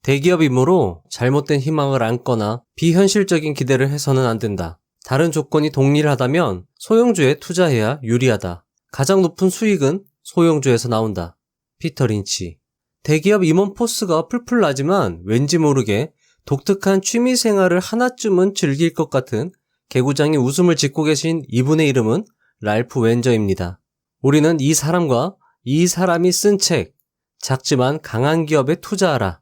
대기업이므로 잘못된 희망을 안거나 비현실적인 기대를 해서는 안 된다. 다른 조건이 동일하다면 소형주에 투자해야 유리하다. 가장 높은 수익은 소형주에서 나온다. 피터 린치. 대기업 임원 포스가 풀풀 나지만 왠지 모르게 독특한 취미 생활을 하나쯤은 즐길 것 같은 개구장이 웃음을 짓고 계신 이분의 이름은 랄프 웬저입니다. 우리는 이 사람과 이 사람이 쓴 책, 작지만 강한 기업에 투자하라.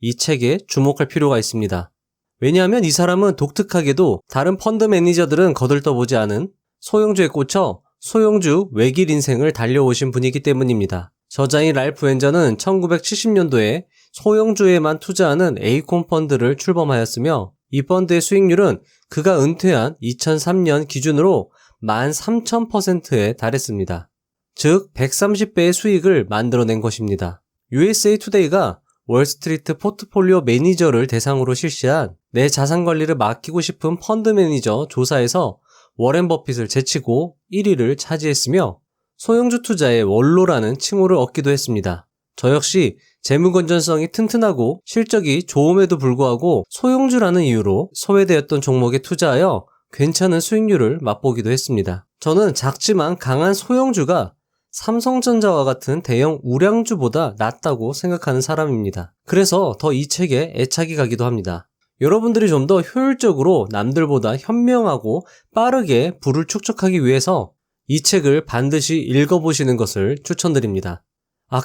이 책에 주목할 필요가 있습니다. 왜냐하면 이 사람은 독특하게도 다른 펀드 매니저들은 거들떠보지 않은 소형주에 꽂혀 소형주 외길 인생을 달려오신 분이기 때문입니다. 저자인 랄프 웬저는 1970년도에 소형주에만 투자하는 에이콘 펀드를 출범하였으며 이 펀드의 수익률은 그가 은퇴한 2003년 기준으로 13,000%에 달했습니다. 즉 130배의 수익을 만들어낸 것입니다. USA 투데이가 월스트리트 포트폴리오 매니저를 대상으로 실시한 내 자산 관리를 맡기고 싶은 펀드 매니저 조사에서 워렌 버핏을 제치고 1위를 차지했으며 소형주 투자의 원로라는 칭호를 얻기도 했습니다. 저 역시 재무 건전성이 튼튼하고 실적이 좋음에도 불구하고 소형주라는 이유로 소외되었던 종목에 투자하여 괜찮은 수익률을 맛보기도 했습니다. 저는 작지만 강한 소형주가 삼성전자와 같은 대형 우량주보다 낫다고 생각하는 사람입니다. 그래서 더 이 책에 애착이 가기도 합니다. 여러분들이 좀 더 효율적으로 남들보다 현명하고 빠르게 부를 축적하기 위해서 이 책을 반드시 읽어보시는 것을 추천드립니다.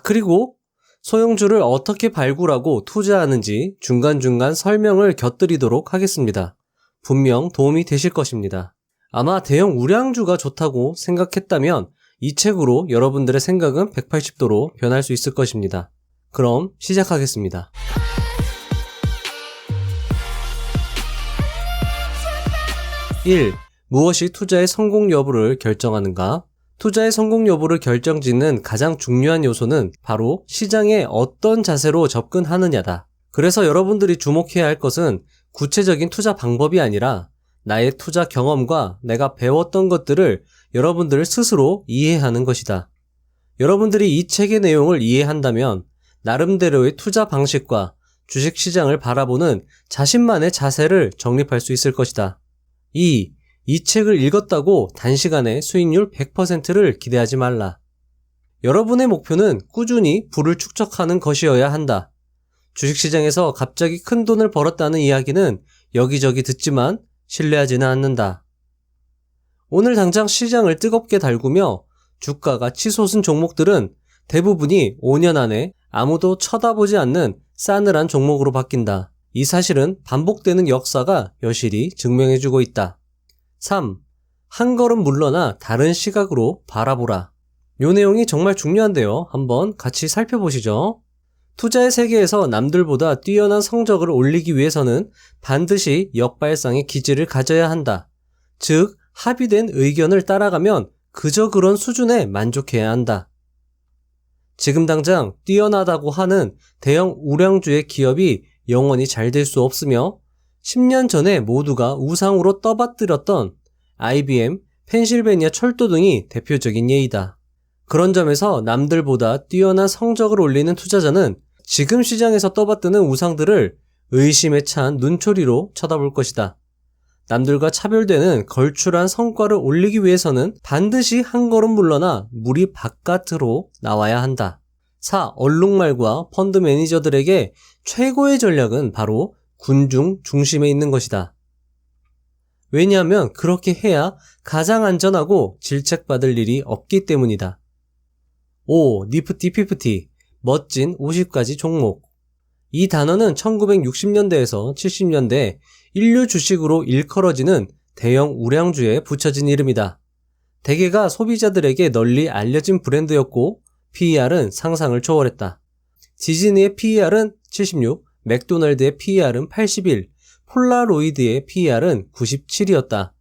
그리고 소형주를 어떻게 발굴하고 투자하는지 중간중간 설명을 곁들이도록 하겠습니다. 분명 도움이 되실 것입니다. 아마 대형 우량주가 좋다고 생각했다면 이 책으로 여러분들의 생각은 180도로 변할 수 있을 것입니다. 그럼 시작하겠습니다. 1. 무엇이 투자의 성공 여부를 결정하는가? 투자의 성공 여부를 결정짓는 가장 중요한 요소는 바로 시장에 어떤 자세로 접근하느냐다. 그래서 여러분들이 주목해야 할 것은 구체적인 투자 방법이 아니라 나의 투자 경험과 내가 배웠던 것들을 여러분들 스스로 이해하는 것이다. 여러분들이 이 책의 내용을 이해한다면 나름대로의 투자 방식과 주식시장을 바라보는 자신만의 자세를 정립할 수 있을 것이다. 2. 이 책을 읽었다고 단시간에 수익률 100%를 기대하지 말라. 여러분의 목표는 꾸준히 부를 축적하는 것이어야 한다. 주식시장에서 갑자기 큰 돈을 벌었다는 이야기는 여기저기 듣지만 신뢰하지는 않는다. 오늘 당장 시장을 뜨겁게 달구며 주가가 치솟은 종목들은 대부분이 5년 안에 아무도 쳐다보지 않는 싸늘한 종목으로 바뀐다. 이 사실은 반복되는 역사가 여실히 증명해주고 있다. 3. 한 걸음 물러나 다른 시각으로 바라보라. 이 내용이 정말 중요한데요. 한번 같이 살펴보시죠. 투자의 세계에서 남들보다 뛰어난 성적을 올리기 위해서는 반드시 역발상의 기질을 가져야 한다. 즉, 합의된 의견을 따라가면 그저 그런 수준에 만족해야 한다. 지금 당장 뛰어나다고 하는 대형 우량주의 기업이 영원히 잘 될 수 없으며 10년 전에 모두가 우상으로 떠받들었던 IBM, 펜실베니아 철도 등이 대표적인 예이다. 그런 점에서 남들보다 뛰어난 성적을 올리는 투자자는 지금 시장에서 떠받드는 우상들을 의심에 찬 눈초리로 쳐다볼 것이다. 남들과 차별되는 걸출한 성과를 올리기 위해서는 반드시 한 걸음 물러나 무리 바깥으로 나와야 한다. 4. 얼룩말과 펀드 매니저들에게 최고의 전략은 바로 군중 중심에 있는 것이다. 왜냐하면 그렇게 해야 가장 안전하고 질책받을 일이 없기 때문이다. 5. 니프티 피프티, 멋진 50가지 종목. 이 단어는 1960년대에서 70년대 인류 주식으로 일컬어지는 대형 우량주에 붙여진 이름이다. 대개가 소비자들에게 널리 알려진 브랜드였고 PER은 상상을 초월했다. 디즈니의 PER은 76, 맥도날드의 PER은 81, 폴라로이드의 PER은 97이었다.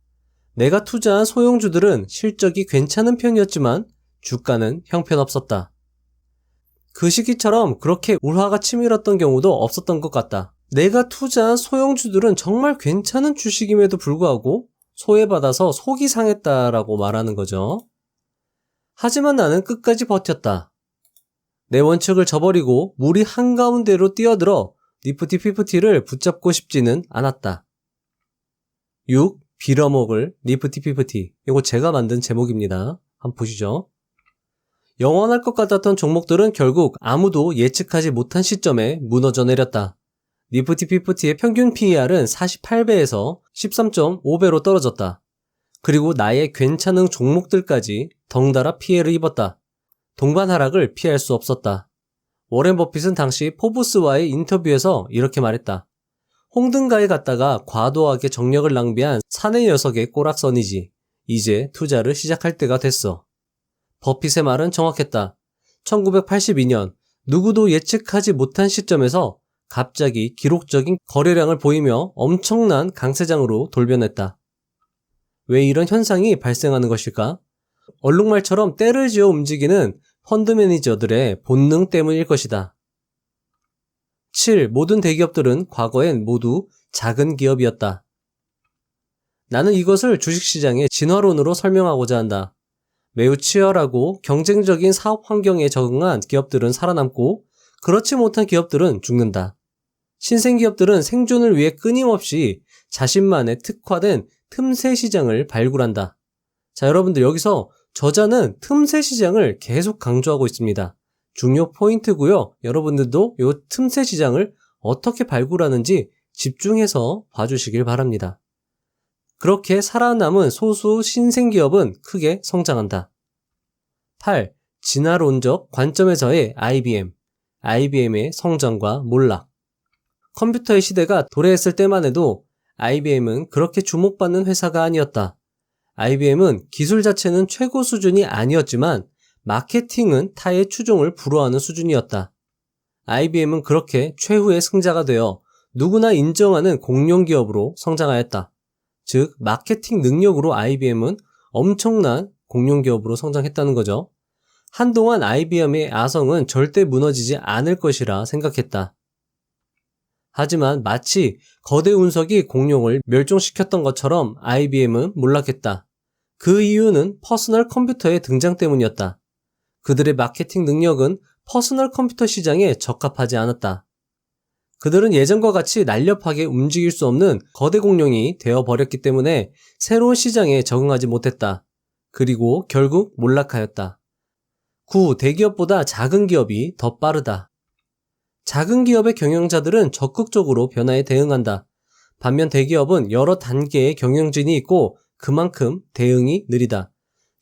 내가 투자한 소형주들은 실적이 괜찮은 편이었지만 주가는 형편없었다. 그 시기처럼 그렇게 울화가 치밀었던 경우도 없었던 것 같다. 내가 투자한 소형주들은 정말 괜찮은 주식임에도 불구하고 소외받아서 속이 상했다라고 말하는 거죠. 하지만 나는 끝까지 버텼다. 내 원칙을 저버리고 물이 한가운데로 뛰어들어 니프티 피프티를 붙잡고 싶지는 않았다. 6. 빌어먹을 니프티 피프티. 이거 제가 만든 제목입니다. 한번 보시죠. 영원할 것 같았던 종목들은 결국 아무도 예측하지 못한 시점에 무너져 내렸다. 니프티 피프티의 평균 PER은 48배에서 13.5배로 떨어졌다. 그리고 나의 괜찮은 종목들까지 덩달아 피해를 입었다. 동반 하락을 피할 수 없었다. 워렌 버핏은 당시 포브스와의 인터뷰에서 이렇게 말했다. 홍등가에 갔다가 과도하게 정력을 낭비한 사내 녀석의 꼬락선이지. 이제 투자를 시작할 때가 됐어. 버핏의 말은 정확했다. 1982년 누구도 예측하지 못한 시점에서 갑자기 기록적인 거래량을 보이며 엄청난 강세장으로 돌변했다. 왜 이런 현상이 발생하는 것일까? 얼룩말처럼 때를 지어 움직이는 펀드 매니저들의 본능 때문일 것이다. 7. 모든 대기업들은 과거엔 모두 작은 기업이었다. 나는 이것을 주식시장의 진화론으로 설명하고자 한다. 매우 치열하고 경쟁적인 사업 환경에 적응한 기업들은 살아남고 그렇지 못한 기업들은 죽는다. 신생기업들은 생존을 위해 끊임없이 자신만의 특화된 틈새 시장을 발굴한다. 자, 여러분들 여기서 저자는 틈새 시장을 계속 강조하고 있습니다. 중요 포인트고요. 여러분들도 이 틈새 시장을 어떻게 발굴하는지 집중해서 봐주시길 바랍니다. 그렇게 살아남은 소수 신생기업은 크게 성장한다. 8. 진화론적 관점에서의 IBM. IBM의 성장과 몰락. 컴퓨터의 시대가 도래했을 때만 해도 IBM은 그렇게 주목받는 회사가 아니었다. IBM은 기술 자체는 최고 수준이 아니었지만 마케팅은 타의 추종을 불허하는 수준이었다. IBM은 그렇게 최후의 승자가 되어 누구나 인정하는 공룡기업으로 성장하였다. 즉, 마케팅 능력으로 IBM은 엄청난 공룡기업으로 성장했다는 거죠. 한동안 IBM의 아성은 절대 무너지지 않을 것이라 생각했다. 하지만 마치 거대 운석이 공룡을 멸종시켰던 것처럼 IBM은 몰락했다. 그 이유는 퍼스널 컴퓨터의 등장 때문이었다. 그들의 마케팅 능력은 퍼스널 컴퓨터 시장에 적합하지 않았다. 그들은 예전과 같이 날렵하게 움직일 수 없는 거대 공룡이 되어버렸기 때문에 새로운 시장에 적응하지 못했다. 그리고 결국 몰락하였다. 9. 대기업보다 작은 기업이 더 빠르다. 작은 기업의 경영자들은 적극적으로 변화에 대응한다. 반면 대기업은 여러 단계의 경영진이 있고 그만큼 대응이 느리다.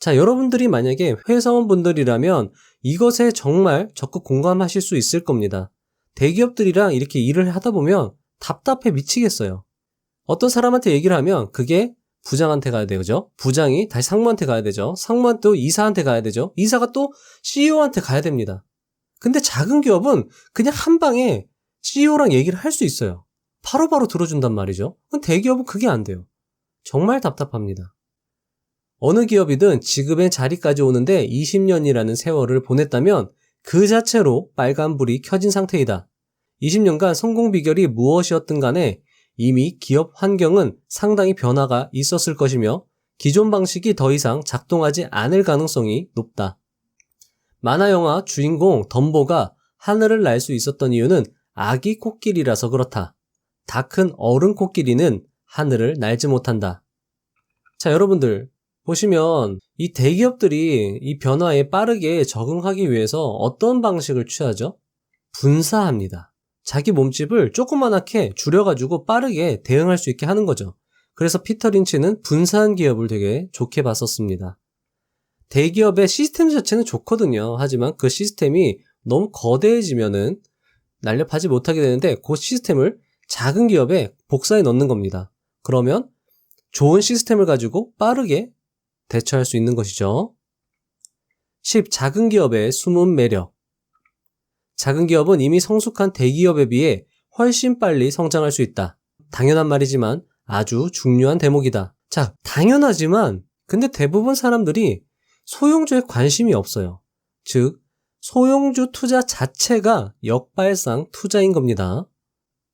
자, 여러분들이 만약에 회사원분들이라면 이것에 정말 적극 공감하실 수 있을 겁니다. 대기업들이랑 이렇게 일을 하다 보면 답답해 미치겠어요. 어떤 사람한테 얘기를 하면 그게 부장한테 가야 되죠. 부장이 다시 상무한테 가야 되죠. 상무한테 또 이사한테 가야 되죠. 이사가 또 CEO한테 가야 됩니다. 근데 작은 기업은 그냥 한 방에 CEO랑 얘기를 할 수 있어요. 바로바로 들어준단 말이죠. 대기업은 그게 안 돼요. 정말 답답합니다. 어느 기업이든 지금의 자리까지 오는데 20년이라는 세월을 보냈다면 그 자체로 빨간불이 켜진 상태이다. 20년간 성공 비결이 무엇이었든 간에 이미 기업 환경은 상당히 변화가 있었을 것이며 기존 방식이 더 이상 작동하지 않을 가능성이 높다. 만화 영화 주인공 덤보가 하늘을 날 수 있었던 이유는 아기 코끼리라서 그렇다. 다 큰 어른 코끼리는 하늘을 날지 못한다. 자, 여러분들 보시면 이 대기업들이 이 변화에 빠르게 적응하기 위해서 어떤 방식을 취하죠? 분사합니다. 자기 몸집을 조그만하게 줄여가지고 빠르게 대응할 수 있게 하는 거죠. 그래서 피터 린치는 분사한 기업을 되게 좋게 봤었습니다. 대기업의 시스템 자체는 좋거든요. 하지만 그 시스템이 너무 거대해지면은 날렵하지 못하게 되는데 그 시스템을 작은 기업에 복사해 넣는 겁니다. 그러면 좋은 시스템을 가지고 빠르게 대처할 수 있는 것이죠. 10. 작은 기업의 숨은 매력. 작은 기업은 이미 성숙한 대기업에 비해 훨씬 빨리 성장할 수 있다. 당연한 말이지만 아주 중요한 대목이다. 자, 당연하지만 근데 대부분 사람들이 소형주에 관심이 없어요. 즉, 소형주 투자 자체가 역발상 투자인 겁니다.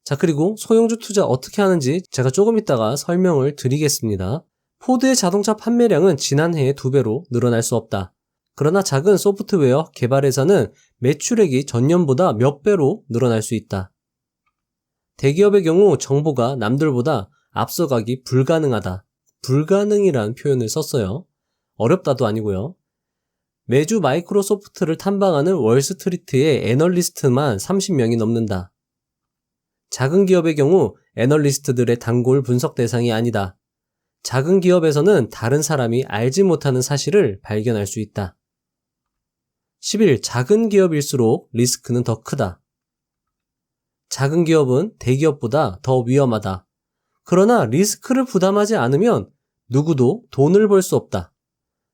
자, 그리고 소형주 투자 어떻게 하는지 제가 조금 이따가 설명을 드리겠습니다. 포드의 자동차 판매량은 지난해의 2배로 늘어날 수 없다. 그러나 작은 소프트웨어 개발 회사는 매출액이 전년보다 몇 배로 늘어날 수 있다. 대기업의 경우 정보가 남들보다 앞서가기 불가능하다. 불가능이란 표현을 썼어요. 어렵다도 아니고요. 매주 마이크로소프트를 탐방하는 월스트리트의 애널리스트만 30명이 넘는다. 작은 기업의 경우 애널리스트들의 단골 분석 대상이 아니다. 작은 기업에서는 다른 사람이 알지 못하는 사실을 발견할 수 있다. 11. 작은 기업일수록 리스크는 더 크다. 작은 기업은 대기업보다 더 위험하다. 그러나 리스크를 부담하지 않으면 누구도 돈을 벌 수 없다.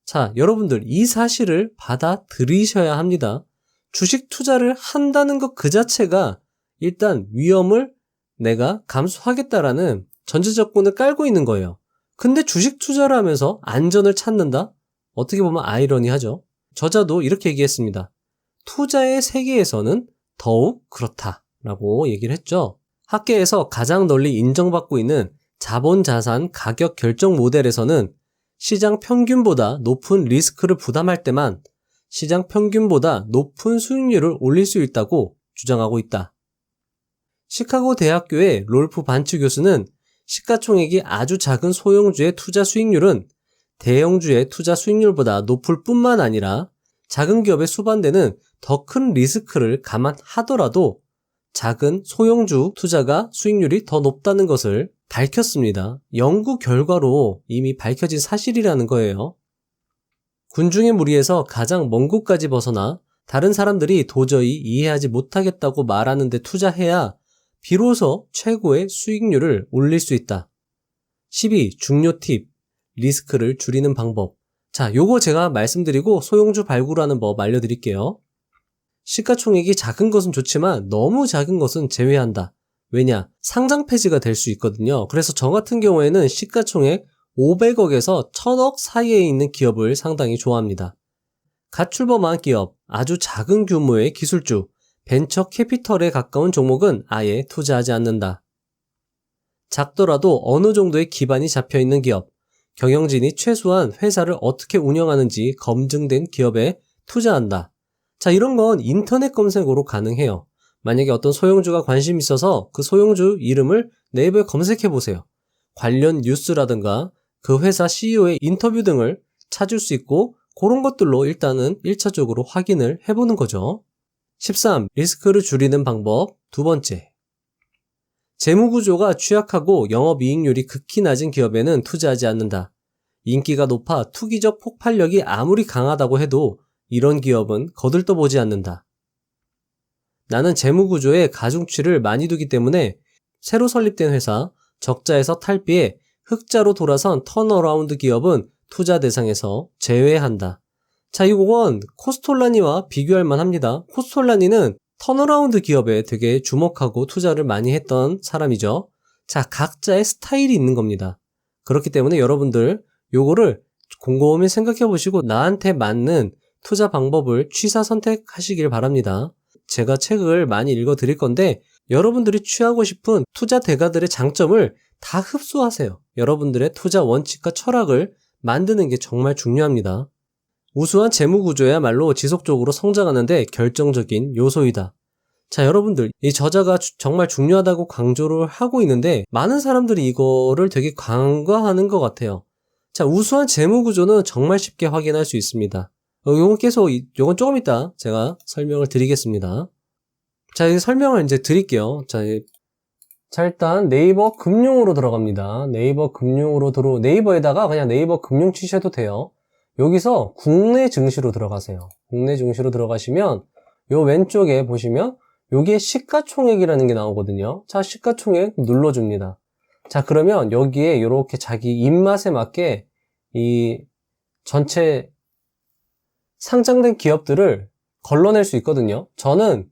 자, 여러분들 이 사실을 받아들이셔야 합니다. 주식 투자를 한다는 것 그 자체가 일단 위험을 내가 감수하겠다라는 전제조건을 깔고 있는 거예요. 근데 주식 투자를 하면서 안전을 찾는다? 어떻게 보면 아이러니하죠. 저자도 이렇게 얘기했습니다. 투자의 세계에서는 더욱 그렇다라고 얘기를 했죠. 학계에서 가장 널리 인정받고 있는 자본자산 가격 결정 모델에서는 시장 평균보다 높은 리스크를 부담할 때만 시장 평균보다 높은 수익률을 올릴 수 있다고 주장하고 있다. 시카고 대학교의 롤프 반츠 교수는 시가총액이 아주 작은 소형주의 투자 수익률은 대형주의 투자 수익률보다 높을 뿐만 아니라 작은 기업에 수반되는 더 큰 리스크를 감안하더라도 작은 소형주 투자가 수익률이 더 높다는 것을 밝혔습니다. 연구 결과로 이미 밝혀진 사실이라는 거예요. 군중의 무리에서 가장 먼 곳까지 벗어나 다른 사람들이 도저히 이해하지 못하겠다고 말하는 데 투자해야 비로소 최고의 수익률을 올릴 수 있다. 12. 중요 팁. 리스크를 줄이는 방법. 자, 요거 제가 말씀드리고 소형주 발굴하는 법 알려드릴게요. 시가총액이 작은 것은 좋지만 너무 작은 것은 제외한다. 왜냐? 상장 폐지가 될 수 있거든요. 그래서 저 같은 경우에는 시가총액 500억에서 1000억 사이에 있는 기업을 상당히 좋아합니다. 갓 출범한 기업, 아주 작은 규모의 기술주, 벤처 캐피털에 가까운 종목은 아예 투자하지 않는다. 작더라도 어느 정도의 기반이 잡혀있는 기업, 경영진이 최소한 회사를 어떻게 운영하는지 검증된 기업에 투자한다. 자, 이런 건 인터넷 검색으로 가능해요. 만약에 어떤 소형주가 관심 있어서 그 소형주 이름을 네이버에 검색해 보세요. 관련 뉴스라든가 그 회사 CEO의 인터뷰 등을 찾을 수 있고 그런 것들로 일단은 1차적으로 확인을 해보는 거죠. 13. 리스크를 줄이는 방법. 두 번째. 재무구조가 취약하고 영업이익률이 극히 낮은 기업에는 투자하지 않는다. 인기가 높아 투기적 폭발력이 아무리 강하다고 해도 이런 기업은 거들떠보지 않는다. 나는 재무구조에 가중치를 많이 두기 때문에 새로 설립된 회사, 적자에서 탈피해 흑자로 돌아선 턴어라운드 기업은 투자 대상에서 제외한다. 자, 이건 코스톨라니와 비교할 만합니다. 코스톨라니는 턴어라운드 기업에 되게 주목하고 투자를 많이 했던 사람이죠. 자, 각자의 스타일이 있는 겁니다. 그렇기 때문에 여러분들 요거를 곰곰이 생각해 보시고 나한테 맞는 투자 방법을 취사 선택하시길 바랍니다. 제가 책을 많이 읽어 드릴 건데 여러분들이 취하고 싶은 투자 대가들의 장점을 다 흡수하세요. 여러분들의 투자 원칙과 철학을 만드는 게 정말 중요합니다. 우수한 재무구조야말로 지속적으로 성장하는데 결정적인 요소이다. 자, 여러분들 이 저자가 정말 중요하다고 강조를 하고 있는데 많은 사람들이 이거를 되게 간과하는 것 같아요. 자, 우수한 재무구조는 정말 쉽게 확인할 수 있습니다. 요건 조금 이따 제가 설명을 드리겠습니다. 자, 이 설명을 이제 드릴게요. 자, 일단 네이버 금융으로 들어갑니다. 네이버에다가 그냥 네이버 금융 치셔도 돼요. 여기서 국내 증시로 들어가세요. 국내 증시로 들어가시면 요 왼쪽에 보시면 여기에 시가총액이라는 게 나오거든요. 자, 시가총액 눌러줍니다. 자, 그러면 여기에 이렇게 자기 입맛에 맞게 이 전체 상장된 기업들을 걸러낼 수 있거든요. 저는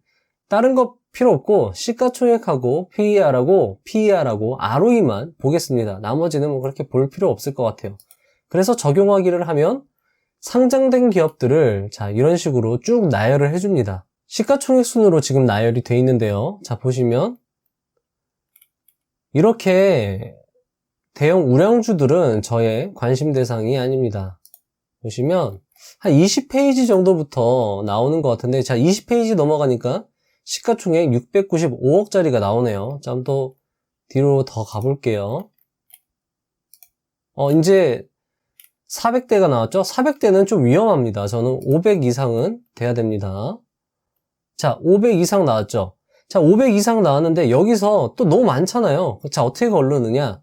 다른 거 필요 없고 시가총액하고 PER하고 ROE만 보겠습니다. 나머지는 뭐 그렇게 볼 필요 없을 것 같아요. 그래서 적용하기를 하면 상장된 기업들을 자, 이런 식으로 쭉 나열을 해줍니다. 시가총액 순으로 지금 나열이 돼 있는데요. 자, 보시면 이렇게 대형 우량주들은 저의 관심 대상이 아닙니다. 보시면 한 20페이지 정도부터 나오는 것 같은데, 자, 20페이지 넘어가니까 시가총액 695억짜리가 나오네요. 좀 더 뒤로 더 가볼게요. 이제 400대가 나왔죠? 400대는 좀 위험합니다. 저는 500 이상은 돼야 됩니다. 자, 500 이상 나왔죠? 자, 500 이상 나왔는데 여기서 또 너무 많잖아요. 자, 어떻게 걸르느냐?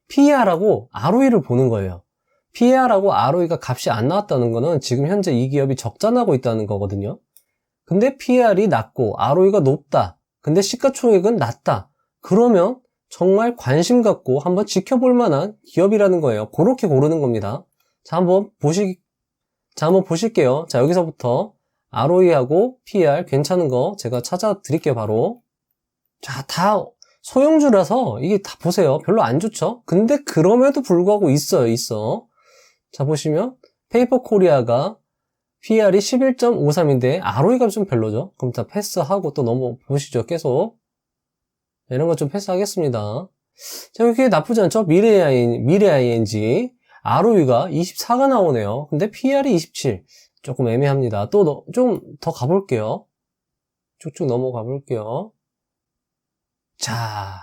PER하고 ROE를 보는 거예요. PER하고 ROE가 값이 안 나왔다는 거는 지금 현재 이 기업이 적자나고 있다는 거거든요. 근데 PER이 낮고 ROE가 높다. 근데 시가총액은 낮다. 그러면 정말 관심 갖고 한번 지켜볼 만한 기업이라는 거예요. 그렇게 고르는 겁니다. 자, 한번 보실게요. 자, 여기서부터 ROE하고 PER 괜찮은 거 제가 찾아 드릴게요, 바로. 자, 다 소형주라서 이게 다 보세요. 별로 안 좋죠? 근데 그럼에도 불구하고 있어. 자, 보시면 페이퍼 코리아가 PER이 11.53인데 ROE가 좀 별로죠? 그럼 다 패스하고 또 넘어보시죠, 계속. 이런 거 좀 패스하겠습니다. 자, 이렇게 나쁘지 않죠? 미래 ING ROE가 24가 나오네요. 근데 PER이 27. 조금 애매합니다. 또 좀 더 가볼게요. 쭉쭉 넘어가 볼게요. 자,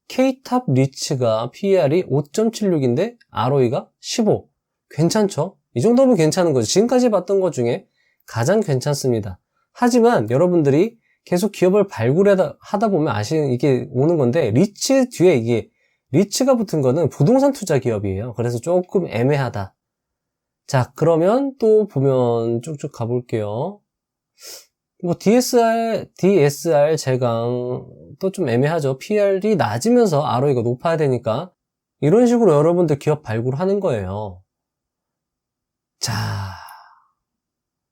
K탑 리츠가 PER이 5.76인데 ROE가 15. 괜찮죠? 이 정도면 괜찮은 거죠. 지금까지 봤던 것 중에 가장 괜찮습니다. 하지만 여러분들이 계속 기업을 발굴하다 보면 이게 오는 건데, 리츠 뒤에 이게 리츠가 붙은 거는 부동산 투자 기업이에요. 그래서 조금 애매하다. 자, 그러면 또 보면 쭉쭉 가볼게요. 뭐 DSR 제강 또 좀 애매하죠. PER이 낮으면서 ROE가 높아야 되니까 이런 식으로 여러분들 기업 발굴하는 거예요. 자,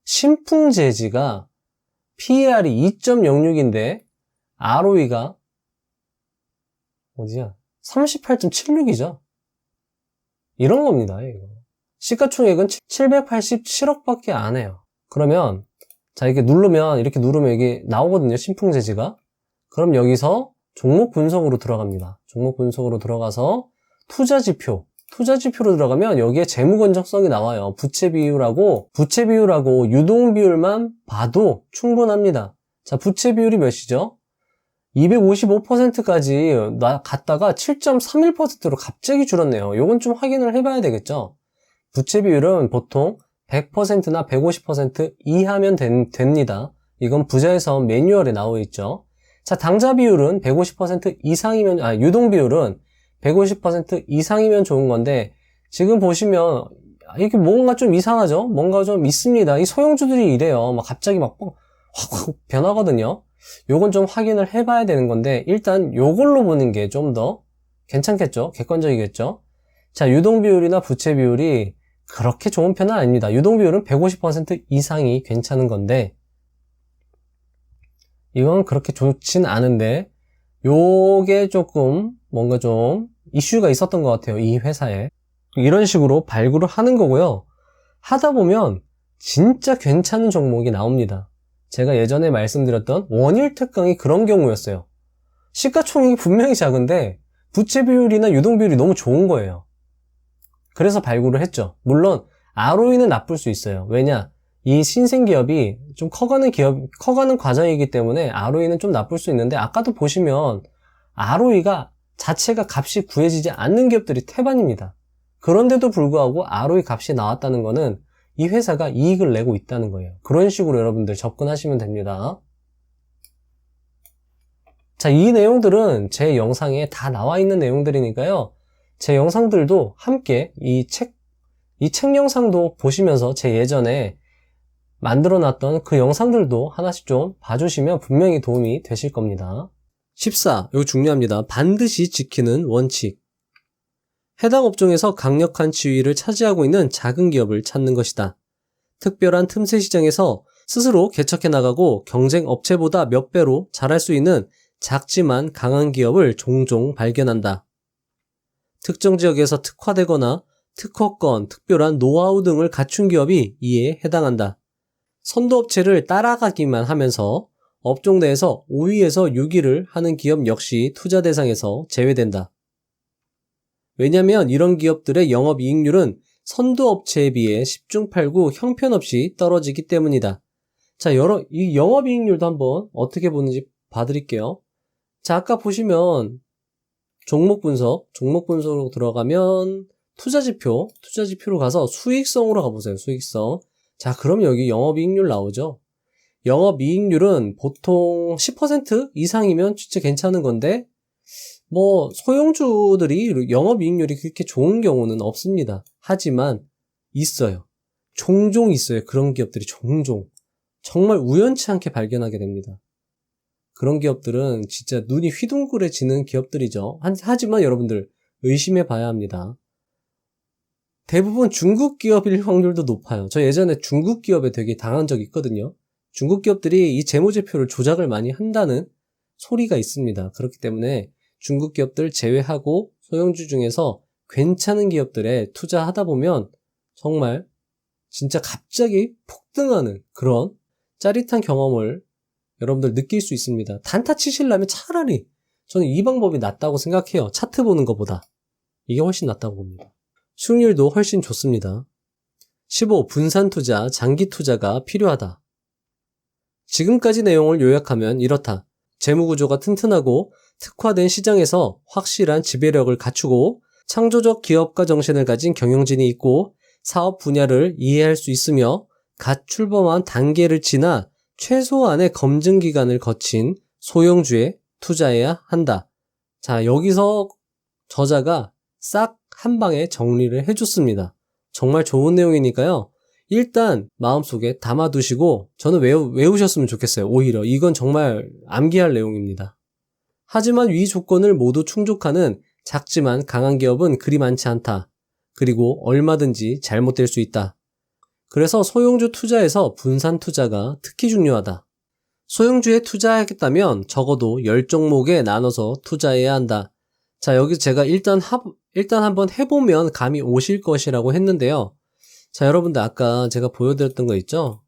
신풍재지가 PER이 2.06인데 ROE가 어디야? 38.76이죠. 이런 겁니다, 이거. 시가총액은 787억밖에 안 해요. 그러면 자, 이렇게 누르면 이게 나오거든요, 신풍재지가. 그럼 여기서 종목 분석으로 들어갑니다. 종목 분석으로 들어가서 투자지표로 들어가면 여기에 재무 건전성이 나와요. 부채 비율하고 유동 비율만 봐도 충분합니다. 자, 부채 비율이 몇이죠? 255%까지 갔다가 7.31%로 갑자기 줄었네요. 요건 좀 확인을 해봐야 되겠죠? 부채 비율은 보통 100%나 150% 이하면 됩니다. 이건 부자에서 매뉴얼에 나와 있죠. 자, 당좌 비율은 150% 이상이면, 유동 비율은 150% 이상이면 좋은 건데, 지금 보시면, 이게 뭔가 좀 이상하죠? 뭔가 좀 있습니다. 이 소형주들이 이래요. 갑자기 확 변하거든요. 요건 좀 확인을 해봐야 되는 건데, 일단 요걸로 보는 게 좀 더 괜찮겠죠? 객관적이겠죠? 자, 유동 비율이나 부채 비율이 그렇게 좋은 편은 아닙니다. 유동 비율은 150% 이상이 괜찮은 건데, 이건 그렇게 좋진 않은데, 요게 조금 뭔가 좀 이슈가 있었던 것 같아요, 이 회사에. 이런 식으로 발굴을 하는 거고요. 하다 보면 진짜 괜찮은 종목이 나옵니다. 제가 예전에 말씀드렸던 원일 특강이 그런 경우였어요. 시가총액이 분명히 작은데 부채 비율이나 유동 비율이 너무 좋은 거예요. 그래서 발굴을 했죠. 물론 ROE는 나쁠 수 있어요. 왜냐? 이 신생기업이 좀 커가는 과정이기 때문에 ROE는 좀 나쁠 수 있는데, 아까도 보시면 ROE가 자체가 값이 구해지지 않는 기업들이 태반입니다. 그런데도 불구하고 ROE 값이 나왔다는 거는 이 회사가 이익을 내고 있다는 거예요. 그런 식으로 여러분들 접근하시면 됩니다. 자, 이 내용들은 제 영상에 다 나와 있는 내용들이니까요. 제 영상들도 함께 이 책 영상도 보시면서 제 예전에 만들어놨던 그 영상들도 하나씩 좀 봐주시면 분명히 도움이 되실 겁니다. 14. 이거 중요합니다. 반드시 지키는 원칙. 해당 업종에서 강력한 지위를 차지하고 있는 작은 기업을 찾는 것이다. 특별한 틈새 시장에서 스스로 개척해 나가고 경쟁 업체보다 몇 배로 잘할 수 있는 작지만 강한 기업을 종종 발견한다. 특정 지역에서 특화되거나 특허권, 특별한 노하우 등을 갖춘 기업이 이에 해당한다. 선도업체를 따라가기만 하면서 업종 내에서 5위에서 6위를 하는 기업 역시 투자 대상에서 제외된다. 왜냐하면 이런 기업들의 영업이익률은 선도업체에 비해 10중 8구 형편없이 떨어지기 때문이다. 자, 이 영업이익률도 한번 어떻게 보는지 봐드릴게요. 자, 아까 보시면 종목 분석으로 들어가면 투자지표로 가서 수익성으로 가보세요. 수익성. 자, 그럼 여기 영업이익률 나오죠. 영업이익률은 보통 10% 이상이면 진짜 괜찮은 건데, 뭐 소형주들이 영업이익률이 그렇게 좋은 경우는 없습니다. 하지만 있어요. 종종 있어요. 그런 기업들이 종종. 정말 우연치 않게 발견하게 됩니다. 그런 기업들은 진짜 눈이 휘둥그레지는 기업들이죠. 하지만 여러분들 의심해 봐야 합니다. 대부분 중국 기업일 확률도 높아요. 저 예전에 중국 기업에 되게 당한 적이 있거든요. 중국 기업들이 이 재무제표를 조작을 많이 한다는 소리가 있습니다. 그렇기 때문에 중국 기업들 제외하고 소형주 중에서 괜찮은 기업들에 투자하다 보면 정말 진짜 갑자기 폭등하는 그런 짜릿한 경험을 여러분들 느낄 수 있습니다. 단타 치시려면 차라리 저는 이 방법이 낫다고 생각해요. 차트 보는 것보다. 이게 훨씬 낫다고 봅니다. 수익률도 훨씬 좋습니다. 15. 분산 투자, 장기 투자가 필요하다. 지금까지 내용을 요약하면 이렇다. 재무구조가 튼튼하고 특화된 시장에서 확실한 지배력을 갖추고 창조적 기업가 정신을 가진 경영진이 있고 사업 분야를 이해할 수 있으며 갓 출범한 단계를 지나 최소한의 검증 기간을 거친 소형주에 투자해야 한다. 자, 여기서 저자가 싹 한 방에 정리를 해줬습니다. 정말 좋은 내용이니까요. 일단 마음속에 담아두시고 저는 외우셨으면 좋겠어요. 오히려 이건 정말 암기할 내용입니다. 하지만 위 조건을 모두 충족하는 작지만 강한 기업은 그리 많지 않다. 그리고 얼마든지 잘못될 수 있다. 그래서 소형주 투자에서 분산 투자가 특히 중요하다. 소형주에 투자하겠다면 적어도 10종목에 나눠서 투자해야 한다. 자, 여기 제가 일단 한번 해보면 감이 오실 것이라고 했는데요. 자, 여러분들 아까 제가 보여드렸던 거 있죠?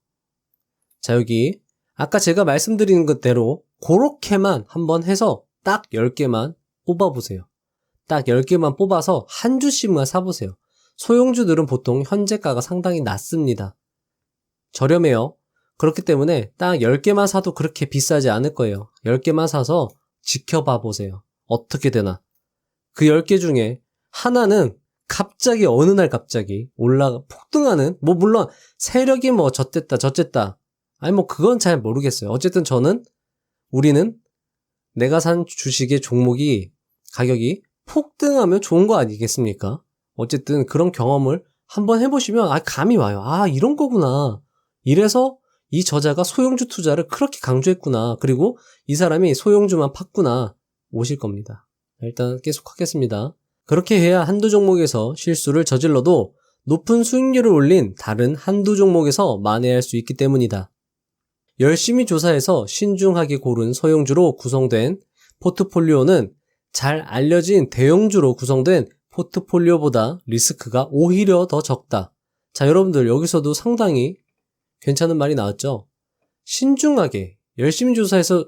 자, 여기 아까 제가 말씀드린 것대로 그렇게만 한번 해서 딱 10개만 뽑아보세요. 딱 10개만 뽑아서 한 주씩만 사보세요. 소형주들은 보통 현재가가 상당히 낮습니다. 저렴해요. 그렇기 때문에 딱 10개만 사도 그렇게 비싸지 않을 거예요. 10개만 사서 지켜봐 보세요. 어떻게 되나. 그 10개 중에 하나는 갑자기 어느 날 갑자기 폭등하는, 뭐 물론 세력이 뭐 젖됐다. 아니 뭐 그건 잘 모르겠어요. 어쨌든 우리는 내가 산 주식의 종목이 가격이 폭등하면 좋은 거 아니겠습니까? 어쨌든 그런 경험을 한번 해보시면 감이 와요. 이런 거구나. 이래서 이 저자가 소형주 투자를 그렇게 강조했구나. 그리고 이 사람이 소형주만 팠구나. 오실 겁니다. 일단 계속하겠습니다. 그렇게 해야 한두 종목에서 실수를 저질러도 높은 수익률을 올린 다른 한두 종목에서 만회할 수 있기 때문이다. 열심히 조사해서 신중하게 고른 소형주로 구성된 포트폴리오는 잘 알려진 대형주로 구성된 포트폴리오보다 리스크가 오히려 더 적다. 자, 여러분들 여기서도 상당히 괜찮은 말이 나왔죠? 신중하게 열심히 조사해서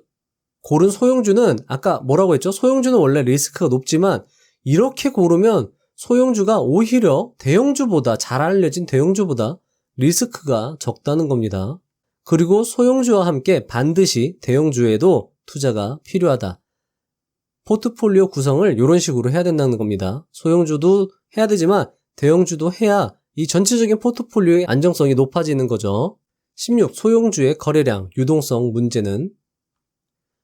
고른 소형주는 아까 뭐라고 했죠? 소형주는 원래 리스크가 높지만 이렇게 고르면 소형주가 오히려 잘 알려진 대형주보다 리스크가 적다는 겁니다. 그리고 소형주와 함께 반드시 대형주에도 투자가 필요하다. 포트폴리오 구성을 이런 식으로 해야 된다는 겁니다. 소형주도 해야 되지만 대형주도 해야 이 전체적인 포트폴리오의 안정성이 높아지는 거죠. 16. 소형주의 거래량, 유동성 문제는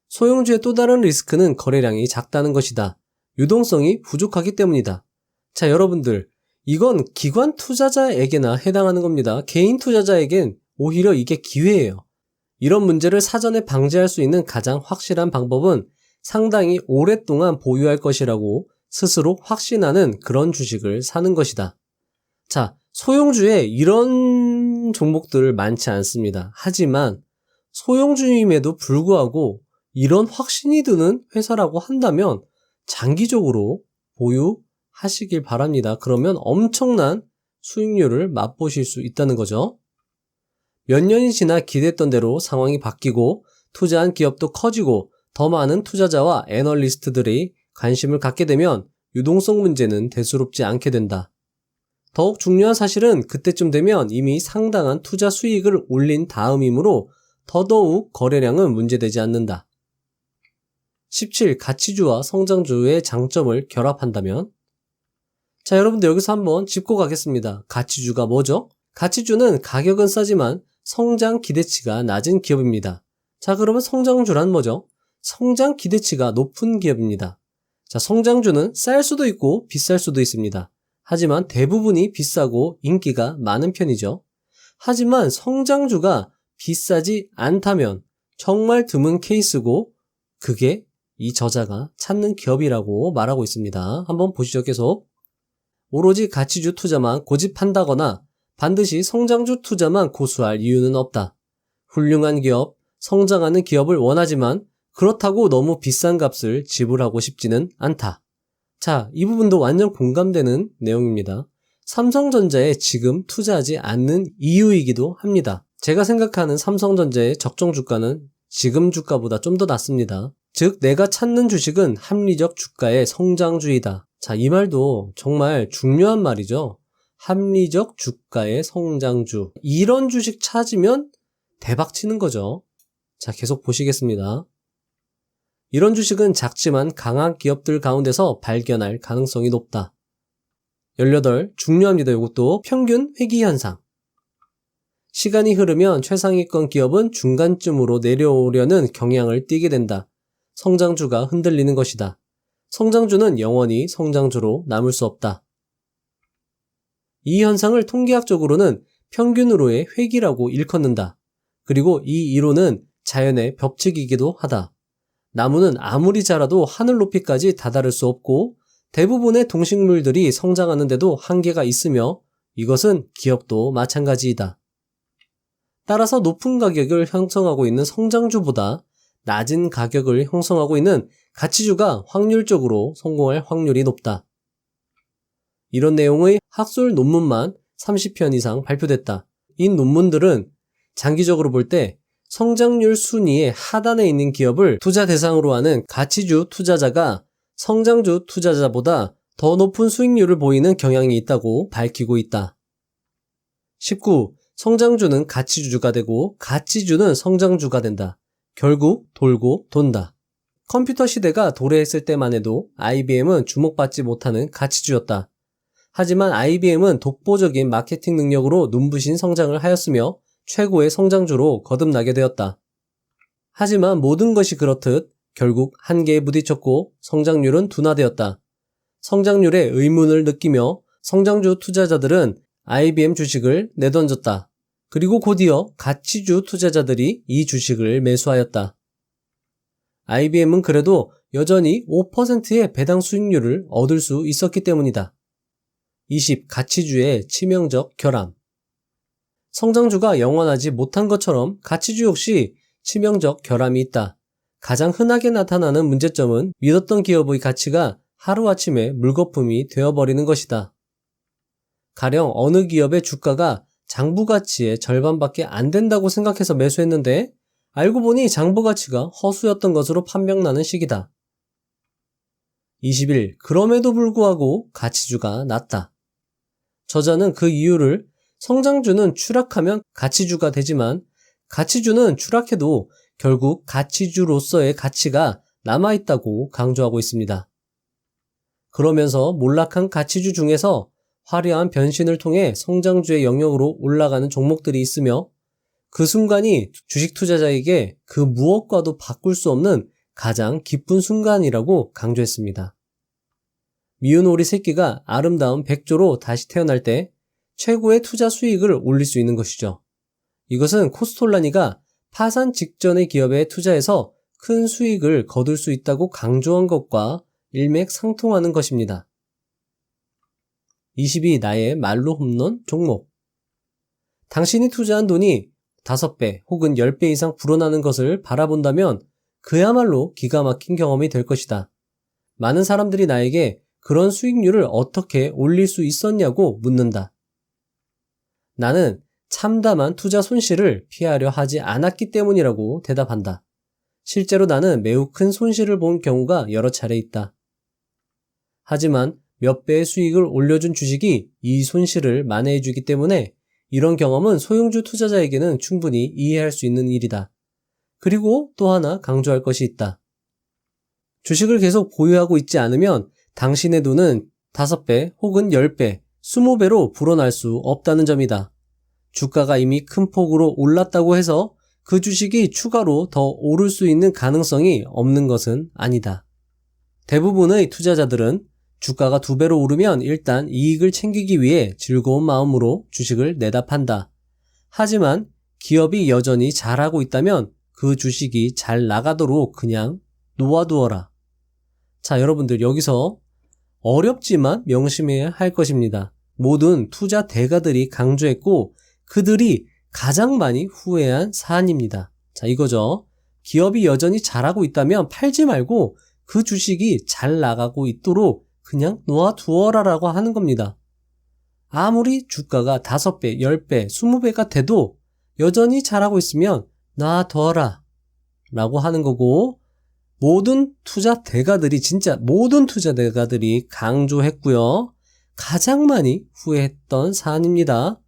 소형주의 또 다른 리스크는 거래량이 작다는 것이다. 유동성이 부족하기 때문이다. 자, 여러분들 이건 기관 투자자에게나 해당하는 겁니다. 개인 투자자에겐 오히려 이게 기회예요. 이런 문제를 사전에 방지할 수 있는 가장 확실한 방법은 상당히 오랫동안 보유할 것이라고 스스로 확신하는 그런 주식을 사는 것이다. 자, 소형주에 이런 종목들 많지 않습니다. 하지만 소형주임에도 불구하고 이런 확신이 드는 회사라고 한다면 장기적으로 보유하시길 바랍니다. 그러면 엄청난 수익률을 맛보실 수 있다는 거죠. 몇 년이 지나 기대했던 대로 상황이 바뀌고 투자한 기업도 커지고 더 많은 투자자와 애널리스트들이 관심을 갖게 되면 유동성 문제는 대수롭지 않게 된다. 더욱 중요한 사실은 그때쯤 되면 이미 상당한 투자 수익을 올린 다음이므로 더더욱 거래량은 문제되지 않는다. 17. 가치주와 성장주의 장점을 결합한다면? 자, 여러분들 여기서 한번 짚고 가겠습니다. 가치주가 뭐죠? 가치주는 가격은 싸지만 성장 기대치가 낮은 기업입니다. 자, 그러면 성장주란 뭐죠? 성장 기대치가 높은 기업입니다. 자, 성장주는 쌀 수도 있고 비쌀 수도 있습니다. 하지만 대부분이 비싸고 인기가 많은 편이죠. 하지만 성장주가 비싸지 않다면 정말 드문 케이스고 그게 이 저자가 찾는 기업이라고 말하고 있습니다. 한번 보시죠. 계속. 오로지 가치주 투자만 고집한다거나 반드시 성장주 투자만 고수할 이유는 없다. 훌륭한 기업, 성장하는 기업을 원하지만 그렇다고 너무 비싼 값을 지불하고 싶지는 않다. 자, 이 부분도 완전 공감되는 내용입니다. 삼성전자에 지금 투자하지 않는 이유이기도 합니다. 제가 생각하는 삼성전자의 적정 주가는 지금 주가보다 좀 더 낮습니다. 즉, 내가 찾는 주식은 합리적 주가의 성장주이다. 자, 이 말도 정말 중요한 말이죠. 합리적 주가의 성장주. 이런 주식 찾으면 대박 치는 거죠. 자, 계속 보시겠습니다. 이런 주식은 작지만 강한 기업들 가운데서 발견할 가능성이 높다. 18. 중요합니다. 이것도 평균 회귀 현상. 시간이 흐르면 최상위권 기업은 중간쯤으로 내려오려는 경향을 띠게 된다. 성장주가 흔들리는 것이다. 성장주는 영원히 성장주로 남을 수 없다. 이 현상을 통계학적으로는 평균으로의 회귀라고 일컫는다. 그리고 이 이론은 자연의 법칙이기도 하다. 나무는 아무리 자라도 하늘 높이까지 다다를 수 없고 대부분의 동식물들이 성장하는데도 한계가 있으며 이것은 기업도 마찬가지이다. 따라서 높은 가격을 형성하고 있는 성장주보다 낮은 가격을 형성하고 있는 가치주가 확률적으로 성공할 확률이 높다. 이런 내용의 학술 논문만 30편 이상 발표됐다. 이 논문들은 장기적으로 볼 때 성장률 순위의 하단에 있는 기업을 투자 대상으로 하는 가치주 투자자가 성장주 투자자보다 더 높은 수익률을 보이는 경향이 있다고 밝히고 있다. 19. 성장주는 가치주가 되고 가치주는 성장주가 된다. 결국 돌고 돈다. 컴퓨터 시대가 도래했을 때만 해도 IBM은 주목받지 못하는 가치주였다. 하지만 IBM은 독보적인 마케팅 능력으로 눈부신 성장을 하였으며 최고의 성장주로 거듭나게 되었다. 하지만 모든 것이 그렇듯 결국 한계에 부딪혔고 성장률은 둔화되었다. 성장률에 의문을 느끼며 성장주 투자자들은 IBM 주식을 내던졌다. 그리고 곧이어 가치주 투자자들이 이 주식을 매수하였다. IBM은 그래도 여전히 5%의 배당 수익률을 얻을 수 있었기 때문이다. 20. 가치주의 치명적 결함. 성장주가 영원하지 못한 것처럼 가치주 역시 치명적 결함이 있다. 가장 흔하게 나타나는 문제점은 믿었던 기업의 가치가 하루아침에 물거품이 되어버리는 것이다. 가령 어느 기업의 주가가 장부 가치의 절반밖에 안 된다고 생각해서 매수했는데 알고 보니 장부 가치가 허수였던 것으로 판명나는 시기다. 21. 그럼에도 불구하고 가치주가 낮다. 저자는 그 이유를 성장주는 추락하면 가치주가 되지만 가치주는 추락해도 결국 가치주로서의 가치가 남아있다고 강조하고 있습니다. 그러면서 몰락한 가치주 중에서 화려한 변신을 통해 성장주의 영역으로 올라가는 종목들이 있으며 그 순간이 주식 투자자에게 그 무엇과도 바꿀 수 없는 가장 기쁜 순간이라고 강조했습니다. 미운 오리 새끼가 아름다운 백조로 다시 태어날 때 최고의 투자 수익을 올릴 수 있는 것이죠. 이것은 코스톨라니가 파산 직전의 기업에 투자해서 큰 수익을 거둘 수 있다고 강조한 것과 일맥상통하는 것입니다. 22. 나의 말로 홈런 종목. 당신이 투자한 돈이 5배 혹은 10배 이상 불어나는 것을 바라본다면 그야말로 기가 막힌 경험이 될 것이다. 많은 사람들이 나에게 그런 수익률을 어떻게 올릴 수 있었냐고 묻는다. 나는 참담한 투자 손실을 피하려 하지 않았기 때문이라고 대답한다. 실제로 나는 매우 큰 손실을 본 경우가 여러 차례 있다. 하지만 몇 배의 수익을 올려준 주식이 이 손실을 만회해주기 때문에 이런 경험은 소형주 투자자에게는 충분히 이해할 수 있는 일이다. 그리고 또 하나 강조할 것이 있다. 주식을 계속 보유하고 있지 않으면 당신의 돈은 5배 혹은 10배, 20배로 불어날 수 없다는 점이다. 주가가 이미 큰 폭으로 올랐다고 해서 그 주식이 추가로 더 오를 수 있는 가능성이 없는 것은 아니다. 대부분의 투자자들은 주가가 2배로 오르면 일단 이익을 챙기기 위해 즐거운 마음으로 주식을 내다 판다. 하지만 기업이 여전히 잘하고 있다면 그 주식이 잘 나가도록 그냥 놓아두어라. 자, 여러분들 여기서 어렵지만 명심해야 할 것입니다. 모든 투자 대가들이 강조했고 그들이 가장 많이 후회한 사안입니다. 자, 이거죠. 기업이 여전히 잘하고 있다면 팔지 말고 그 주식이 잘 나가고 있도록 그냥 놓아두어라라고 하는 겁니다. 아무리 주가가 5배, 10배, 20배가 돼도 여전히 잘하고 있으면 놔둬라 라고 하는 거고, 모든 투자 대가들이, 진짜 모든 투자 대가들이 강조했고요. 가장 많이 후회했던 사안입니다.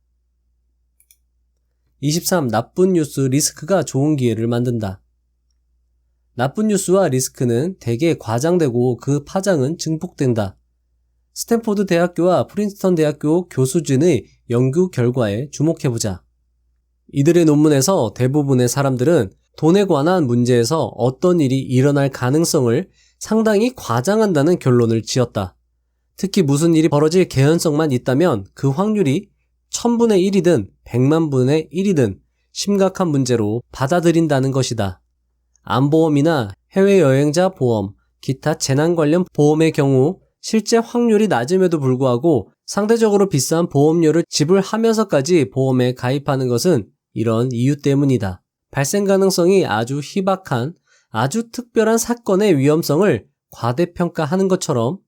23. 나쁜 뉴스 리스크가 좋은 기회를 만든다. 나쁜 뉴스와 리스크는 대개 과장되고 그 파장은 증폭된다. 스탠포드 대학교와 프린스턴 대학교 교수진의 연구 결과에 주목해보자. 이들의 논문에서 대부분의 사람들은 돈에 관한 문제에서 어떤 일이 일어날 가능성을 상당히 과장한다는 결론을 지었다. 특히 무슨 일이 벌어질 개연성만 있다면 그 확률이 1000분의 1이든 100만 분의 1이든 심각한 문제로 받아들인다는 것이다. 암보험이나 해외여행자 보험, 기타 재난 관련 보험의 경우 실제 확률이 낮음에도 불구하고 상대적으로 비싼 보험료를 지불하면서까지 보험에 가입하는 것은 이런 이유 때문이다. 발생 가능성이 아주 희박한, 아주 특별한 사건의 위험성을 과대평가하는 것처럼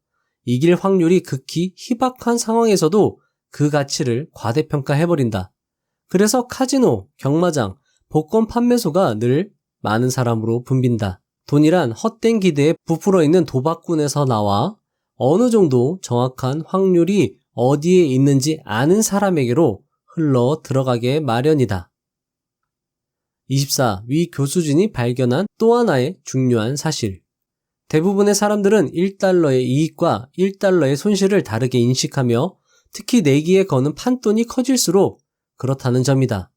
이길 확률이 극히 희박한 상황에서도 그 가치를 과대평가해버린다. 그래서 카지노, 경마장, 복권 판매소가 늘 많은 사람으로 붐빈다. 돈이란 헛된 기대에 부풀어 있는 도박꾼에서 나와 어느 정도 정확한 확률이 어디에 있는지 아는 사람에게로 흘러 들어가게 마련이다. 24. 위 교수진이 발견한 또 하나의 중요한 사실. 대부분의 사람들은 1달러의 이익과 1달러의 손실을 다르게 인식하며 특히 내기에 거는 판돈이 커질수록 그렇다는 점이다.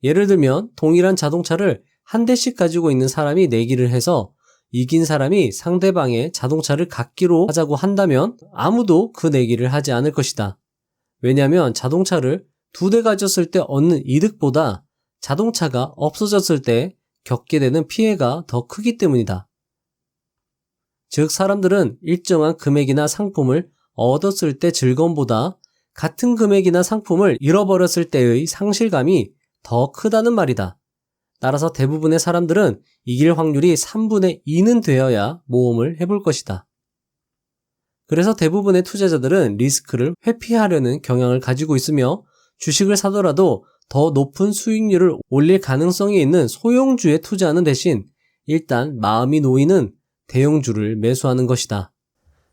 예를 들면 동일한 자동차를 한 대씩 가지고 있는 사람이 내기를 해서 이긴 사람이 상대방의 자동차를 갖기로 하자고 한다면 아무도 그 내기를 하지 않을 것이다. 왜냐하면 자동차를 2대 가졌을 때 얻는 이득보다 자동차가 없어졌을 때 겪게 되는 피해가 더 크기 때문이다. 즉 사람들은 일정한 금액이나 상품을 얻었을 때 즐거움보다 같은 금액이나 상품을 잃어버렸을 때의 상실감이 더 크다는 말이다. 따라서 대부분의 사람들은 이길 확률이 3분의 2는 되어야 모험을 해볼 것이다. 그래서 대부분의 투자자들은 리스크를 회피하려는 경향을 가지고 있으며 주식을 사더라도 더 높은 수익률을 올릴 가능성이 있는 소형주에 투자하는 대신 일단 마음이 놓이는 대형주를 매수하는 것이다.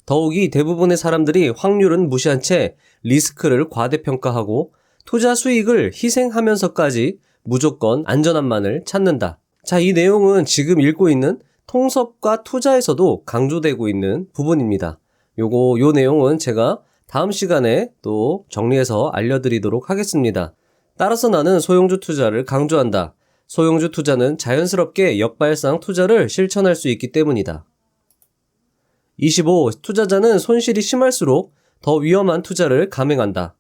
더욱이 대부분의 사람들이 확률은 무시한 채 리스크를 과대평가하고 투자 수익을 희생하면서까지 무조건 안전함만을 찾는다. 자, 이 내용은 지금 읽고 있는 통섭과 투자에서도 강조되고 있는 부분입니다. 요 내용은 제가 다음 시간에 또 정리해서 알려드리도록 하겠습니다. 따라서 나는 소형주 투자를 강조한다. 소형주 투자는 자연스럽게 역발상 투자를 실천할 수 있기 때문이다. 25. 투자자는 손실이 심할수록 더 위험한 투자를 감행한다.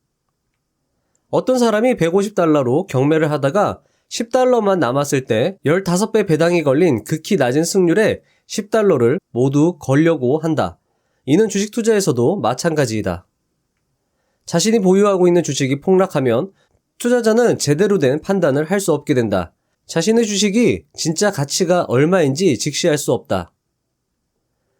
어떤 사람이 150달러로 경매를 하다가 10달러만 남았을 때 15배 배당이 걸린 극히 낮은 승률에 10달러를 모두 걸려고 한다. 이는 주식 투자에서도 마찬가지이다. 자신이 보유하고 있는 주식이 폭락하면 투자자는 제대로 된 판단을 할 수 없게 된다. 자신의 주식이 진짜 가치가 얼마인지 직시할 수 없다.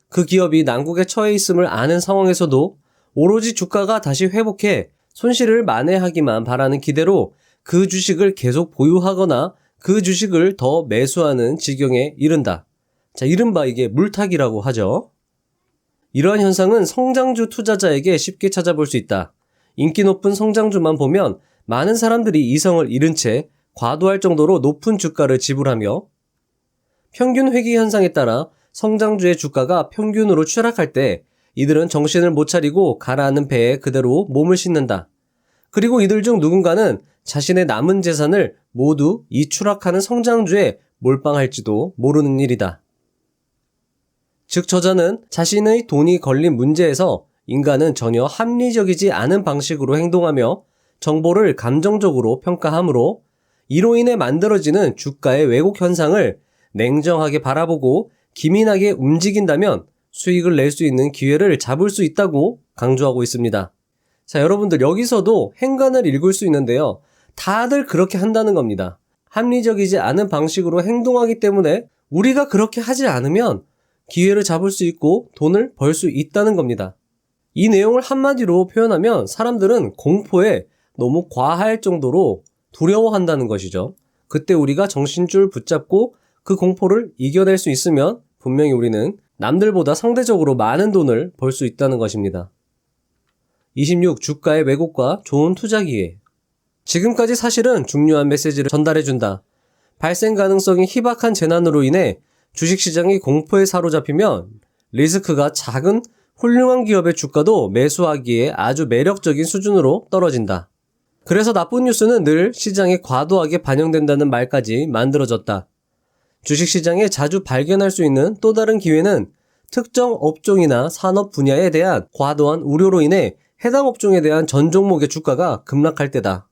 그 기업이 난국에 처해 있음을 아는 상황에서도 오로지 주가가 다시 회복해 손실을 만회하기만 바라는 기대로 그 주식을 계속 보유하거나 그 주식을 더 매수하는 지경에 이른다. 자, 이른바 이게 물타기라고 하죠. 이러한 현상은 성장주 투자자에게 쉽게 찾아볼 수 있다. 인기 높은 성장주만 보면 많은 사람들이 이성을 잃은 채 과도할 정도로 높은 주가를 지불하며 평균 회귀 현상에 따라 성장주의 주가가 평균으로 추락할 때 이들은 정신을 못 차리고 가라앉는 배에 그대로 몸을 싣는다. 그리고 이들 중 누군가는 자신의 남은 재산을 모두 이 추락하는 성장주에 몰빵할지도 모르는 일이다. 즉 저자는 자신의 돈이 걸린 문제에서 인간은 전혀 합리적이지 않은 방식으로 행동하며 정보를 감정적으로 평가하므로 이로 인해 만들어지는 주가의 왜곡 현상을 냉정하게 바라보고 기민하게 움직인다면 수익을 낼 수 있는 기회를 잡을 수 있다고 강조하고 있습니다. 자, 여러분들 여기서도 행간을 읽을 수 있는데요. 다들 그렇게 한다는 겁니다. 합리적이지 않은 방식으로 행동하기 때문에 우리가 그렇게 하지 않으면 기회를 잡을 수 있고 돈을 벌 수 있다는 겁니다. 이 내용을 한마디로 표현하면 사람들은 공포에 너무 과할 정도로 두려워한다는 것이죠. 그때 우리가 정신줄 붙잡고 그 공포를 이겨낼 수 있으면 분명히 우리는 남들보다 상대적으로 많은 돈을 벌 수 있다는 것입니다. 26. 주가의 왜곡과 좋은 투자 기회. 지금까지 사실은 중요한 메시지를 전달해준다. 발생 가능성이 희박한 재난으로 인해 주식시장이 공포에 사로잡히면 리스크가 작은 훌륭한 기업의 주가도 매수하기에 아주 매력적인 수준으로 떨어진다. 그래서 나쁜 뉴스는 늘 시장에 과도하게 반영된다는 말까지 만들어졌다. 주식시장에 자주 발견할 수 있는 또 다른 기회는 특정 업종이나 산업 분야에 대한 과도한 우려로 인해 해당 업종에 대한 전 종목의 주가가 급락할 때다.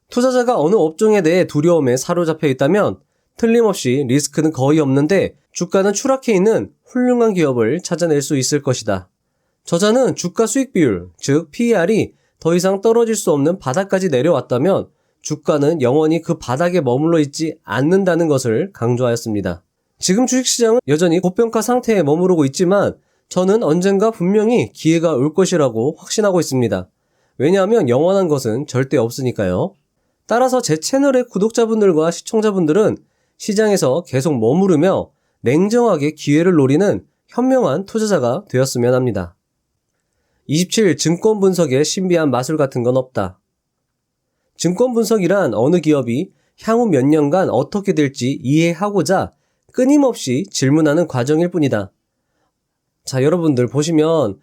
투자자가 어느 업종에 대해 두려움에 사로잡혀 있다면 틀림없이 리스크는 거의 없는데 주가는 추락해 있는 훌륭한 기업을 찾아낼 수 있을 것이다. 저자는 주가 수익 비율, 즉 PER이 더 이상 떨어질 수 없는 바닥까지 내려왔다면 주가는 영원히 그 바닥에 머물러 있지 않는다는 것을 강조하였습니다. 지금 주식시장은 여전히 고평가 상태에 머무르고 있지만 저는 언젠가 분명히 기회가 올 것이라고 확신하고 있습니다. 왜냐하면 영원한 것은 절대 없으니까요. 따라서 제 채널의 구독자분들과 시청자분들은 시장에서 계속 머무르며 냉정하게 기회를 노리는 현명한 투자자가 되었으면 합니다. 27. 증권 분석의 신비한 마술 같은 건 없다. 증권 분석이란 어느 기업이 향후 몇 년간 어떻게 될지 이해하고자 끊임없이 질문하는 과정일 뿐이다. 자, 여러분들 보시면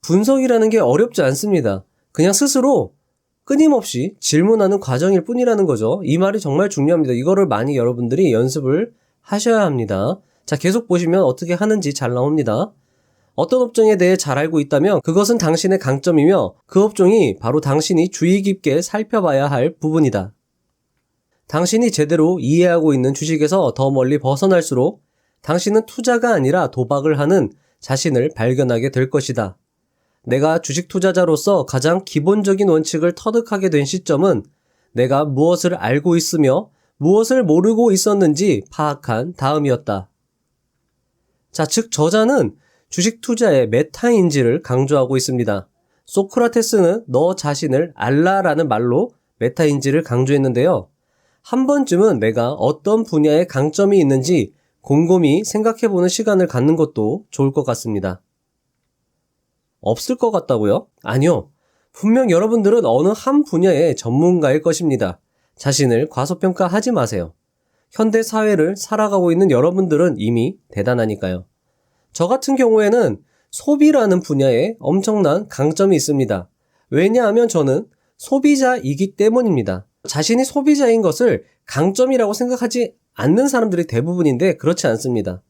분석이라는 게 어렵지 않습니다. 그냥 스스로 끊임없이 질문하는 과정일 뿐이라는 거죠. 이 말이 정말 중요합니다. 이거를 많이 여러분들이 연습을 하셔야 합니다. 자, 계속 보시면 어떻게 하는지 잘 나옵니다. 어떤 업종에 대해 잘 알고 있다면 그것은 당신의 강점이며 그 업종이 바로 당신이 주의 깊게 살펴봐야 할 부분이다. 당신이 제대로 이해하고 있는 주식에서 더 멀리 벗어날수록 당신은 투자가 아니라 도박을 하는 자신을 발견하게 될 것이다. 내가 주식 투자자로서 가장 기본적인 원칙을 터득하게 된 시점은 내가 무엇을 알고 있으며 무엇을 모르고 있었는지 파악한 다음이었다. 자, 즉 저자는 주식 투자의 메타인지를 강조하고 있습니다. 소크라테스는 너 자신을 알라라는 말로 메타인지를 강조했는데요. 한 번쯤은 내가 어떤 분야에 강점이 있는지 곰곰이 생각해보는 시간을 갖는 것도 좋을 것 같습니다. 없을 것 같다고요? 아니요. 분명 여러분들은 어느 한 분야의 전문가일 것입니다. 자신을 과소평가하지 마세요. 현대 사회를 살아가고 있는 여러분들은 이미 대단하니까요. 저 같은 경우에는 소비라는 분야에 엄청난 강점이 있습니다. 왜냐하면 저는 소비자이기 때문입니다. 자신이 소비자인 것을 강점이라고 생각하지 않는 사람들이 대부분인데 그렇지 않습니다.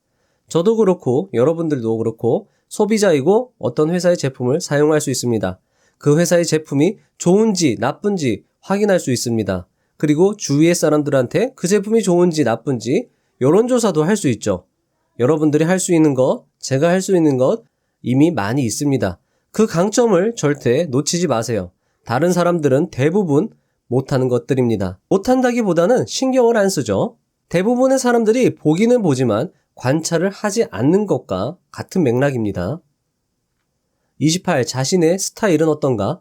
저도 그렇고 여러분들도 그렇고 소비자이고 어떤 회사의 제품을 사용할 수 있습니다. 그 회사의 제품이 좋은지 나쁜지 확인할 수 있습니다. 그리고 주위의 사람들한테 그 제품이 좋은지 나쁜지 여론조사도 할 수 있죠. 여러분들이 할 수 있는 것, 제가 할 수 있는 것 이미 많이 있습니다. 그 강점을 절대 놓치지 마세요. 다른 사람들은 대부분 못하는 것들입니다. 못한다기보다는 신경을 안 쓰죠. 대부분의 사람들이 보기는 보지만 관찰을 하지 않는 것과 같은 맥락입니다. 28. 자신의 스타일은 어떤가?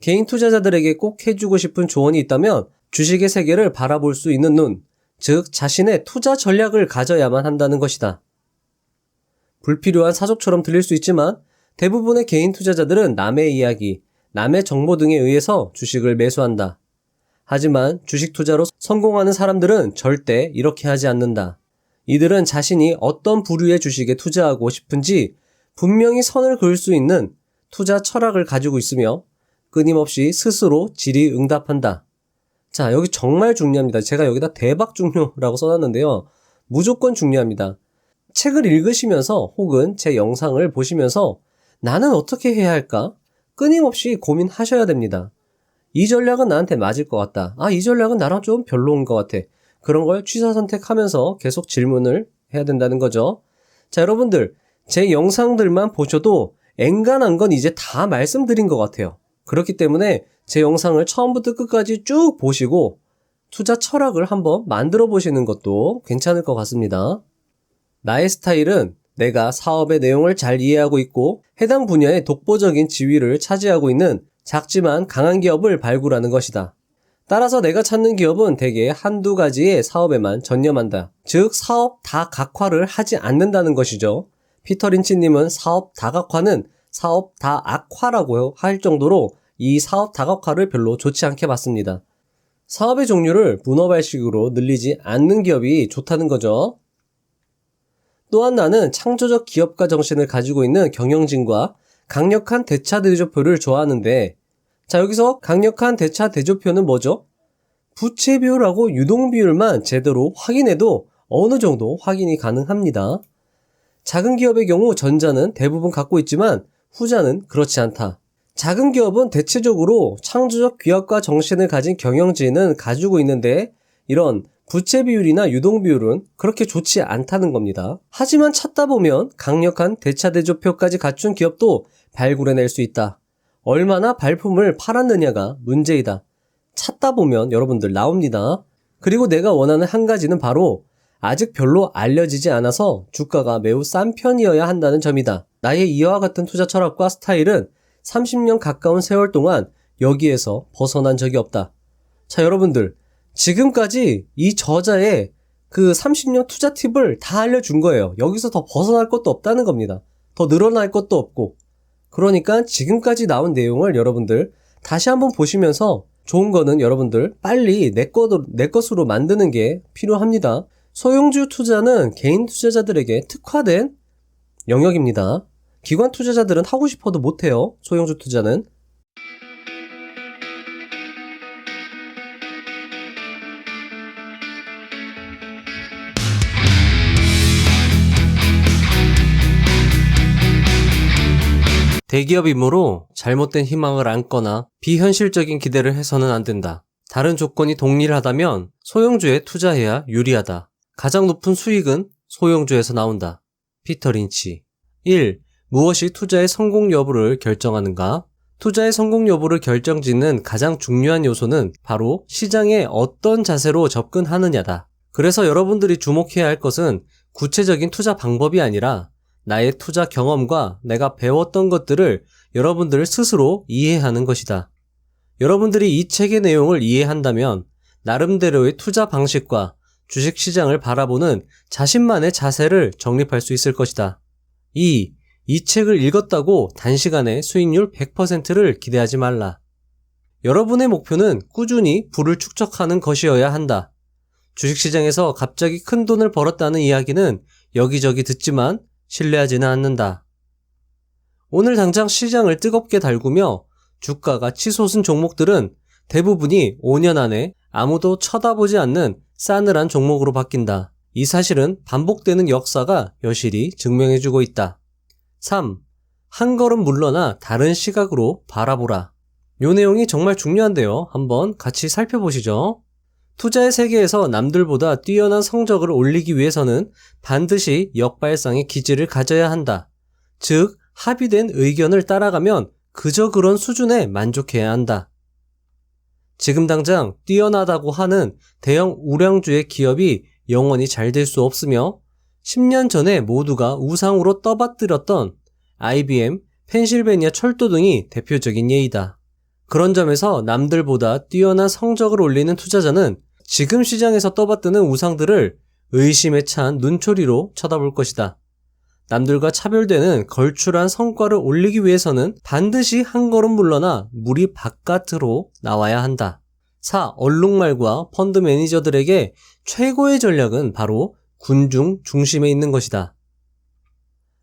개인 투자자들에게 꼭 해주고 싶은 조언이 있다면 주식의 세계를 바라볼 수 있는 눈, 즉 자신의 투자 전략을 가져야만 한다는 것이다. 불필요한 사족처럼 들릴 수 있지만 대부분의 개인 투자자들은 남의 이야기, 남의 정보 등에 의해서 주식을 매수한다. 하지만 주식 투자로 성공하는 사람들은 절대 이렇게 하지 않는다. 이들은 자신이 어떤 부류의 주식에 투자하고 싶은지 분명히 선을 그을 수 있는 투자 철학을 가지고 있으며 끊임없이 스스로 질의응답한다. 자, 여기 정말 중요합니다. 제가 여기다 대박 중요라고 써놨는데요. 무조건 중요합니다. 책을 읽으시면서 혹은 제 영상을 보시면서 나는 어떻게 해야 할까? 끊임없이 고민하셔야 됩니다. 이 전략은 나한테 맞을 것 같다. 이 전략은 나랑 좀 별로인 것 같아. 그런 걸 취사 선택하면서 계속 질문을 해야 된다는 거죠. 자, 여러분들, 제 영상들만 보셔도 엔간한 건 이제 다 말씀드린 것 같아요. 그렇기 때문에 제 영상을 처음부터 끝까지 쭉 보시고 투자 철학을 한번 만들어 보시는 것도 괜찮을 것 같습니다. 나의 스타일은 내가 사업의 내용을 잘 이해하고 있고 해당 분야의 독보적인 지위를 차지하고 있는 작지만 강한 기업을 발굴하는 것이다. 따라서 내가 찾는 기업은 대개 한두 가지의 사업에만 전념한다. 즉 사업 다각화를 하지 않는다는 것이죠. 피터 린치님은 사업 다각화는 사업 다악화라고 할 정도로 이 사업 다각화를 별로 좋지 않게 봤습니다. 사업의 종류를 문어발식으로 늘리지 않는 기업이 좋다는 거죠. 또한 나는 창조적 기업가 정신을 가지고 있는 경영진과 강력한 대차 대조표를 좋아하는데, 자, 여기서 강력한 대차 대조표는 뭐죠? 부채 비율하고 유동 비율만 제대로 확인해도 어느 정도 확인이 가능합니다. 작은 기업의 경우 전자는 대부분 갖고 있지만 후자는 그렇지 않다. 작은 기업은 대체적으로 창조적 기업가 정신을 가진 경영진은 가지고 있는데 이런 부채 비율이나 유동 비율은 그렇게 좋지 않다는 겁니다. 하지만 찾다 보면 강력한 대차 대조표까지 갖춘 기업도 발굴해낼 수 있다. 얼마나 발품을 팔았느냐가 문제이다. 찾다 보면 여러분들 나옵니다. 그리고 내가 원하는 한 가지는 바로 아직 별로 알려지지 않아서 주가가 매우 싼 편이어야 한다는 점이다. 나의 이와 같은 투자 철학과 스타일은 30년 가까운 세월 동안 여기에서 벗어난 적이 없다. 자, 여러분들, 지금까지 이 저자의 그 30년 투자 팁을 다 알려준 거예요. 여기서 더 벗어날 것도 없다는 겁니다. 더 늘어날 것도 없고. 그러니까 지금까지 나온 내용을 여러분들 다시 한번 보시면서 좋은 거는 여러분들 빨리 내 것으로 만드는 게 필요합니다. 소형주 투자는 개인 투자자들에게 특화된 영역입니다. 기관 투자자들은 하고 싶어도 못해요. 소형주 투자는. 대기업이므로 잘못된 희망을 안거나 비현실적인 기대를 해서는 안 된다. 다른 조건이 동일하다면 소형주에 투자해야 유리하다. 가장 높은 수익은 소형주에서 나온다. 피터 린치. 1. 무엇이 투자의 성공 여부를 결정하는가? 투자의 성공 여부를 결정짓는 가장 중요한 요소는 바로 시장에 어떤 자세로 접근하느냐다. 그래서 여러분들이 주목해야 할 것은 구체적인 투자 방법이 아니라 나의 투자 경험과 내가 배웠던 것들을 여러분들 스스로 이해하는 것이다. 여러분들이 이 책의 내용을 이해한다면 나름대로의 투자 방식과 주식시장을 바라보는 자신만의 자세를 정립할 수 있을 것이다. 2. 이 책을 읽었다고 단시간에 수익률 100%를 기대하지 말라. 여러분의 목표는 꾸준히 부를 축적하는 것이어야 한다. 주식시장에서 갑자기 큰 돈을 벌었다는 이야기는 여기저기 듣지만 신뢰하지는 않는다. 오늘 당장 시장을 뜨겁게 달구며 주가가 치솟은 종목들은 대부분이 5년 안에 아무도 쳐다보지 않는 싸늘한 종목으로 바뀐다. 이 사실은 반복되는 역사가 여실히 증명해주고 있다. 3. 한 걸음 물러나 다른 시각으로 바라보라. 이 내용이 정말 중요한데요. 한번 같이 살펴보시죠. 투자의 세계에서 남들보다 뛰어난 성적을 올리기 위해서는 반드시 역발상의 기질을 가져야 한다. 즉, 합의된 의견을 따라가면 그저 그런 수준에 만족해야 한다. 지금 당장 뛰어나다고 하는 대형 우량주의 기업이 영원히 잘 될 수 없으며 10년 전에 모두가 우상으로 떠받들었던 IBM, 펜실베니아 철도 등이 대표적인 예이다. 그런 점에서 남들보다 뛰어난 성적을 올리는 투자자는 지금 시장에서 떠받드는 우상들을 의심에 찬 눈초리로 쳐다볼 것이다. 남들과 차별되는 걸출한 성과를 올리기 위해서는 반드시 한 걸음 물러나 무리 바깥으로 나와야 한다. 4. 얼룩말과 펀드 매니저들에게 최고의 전략은 바로 군중 중심에 있는 것이다.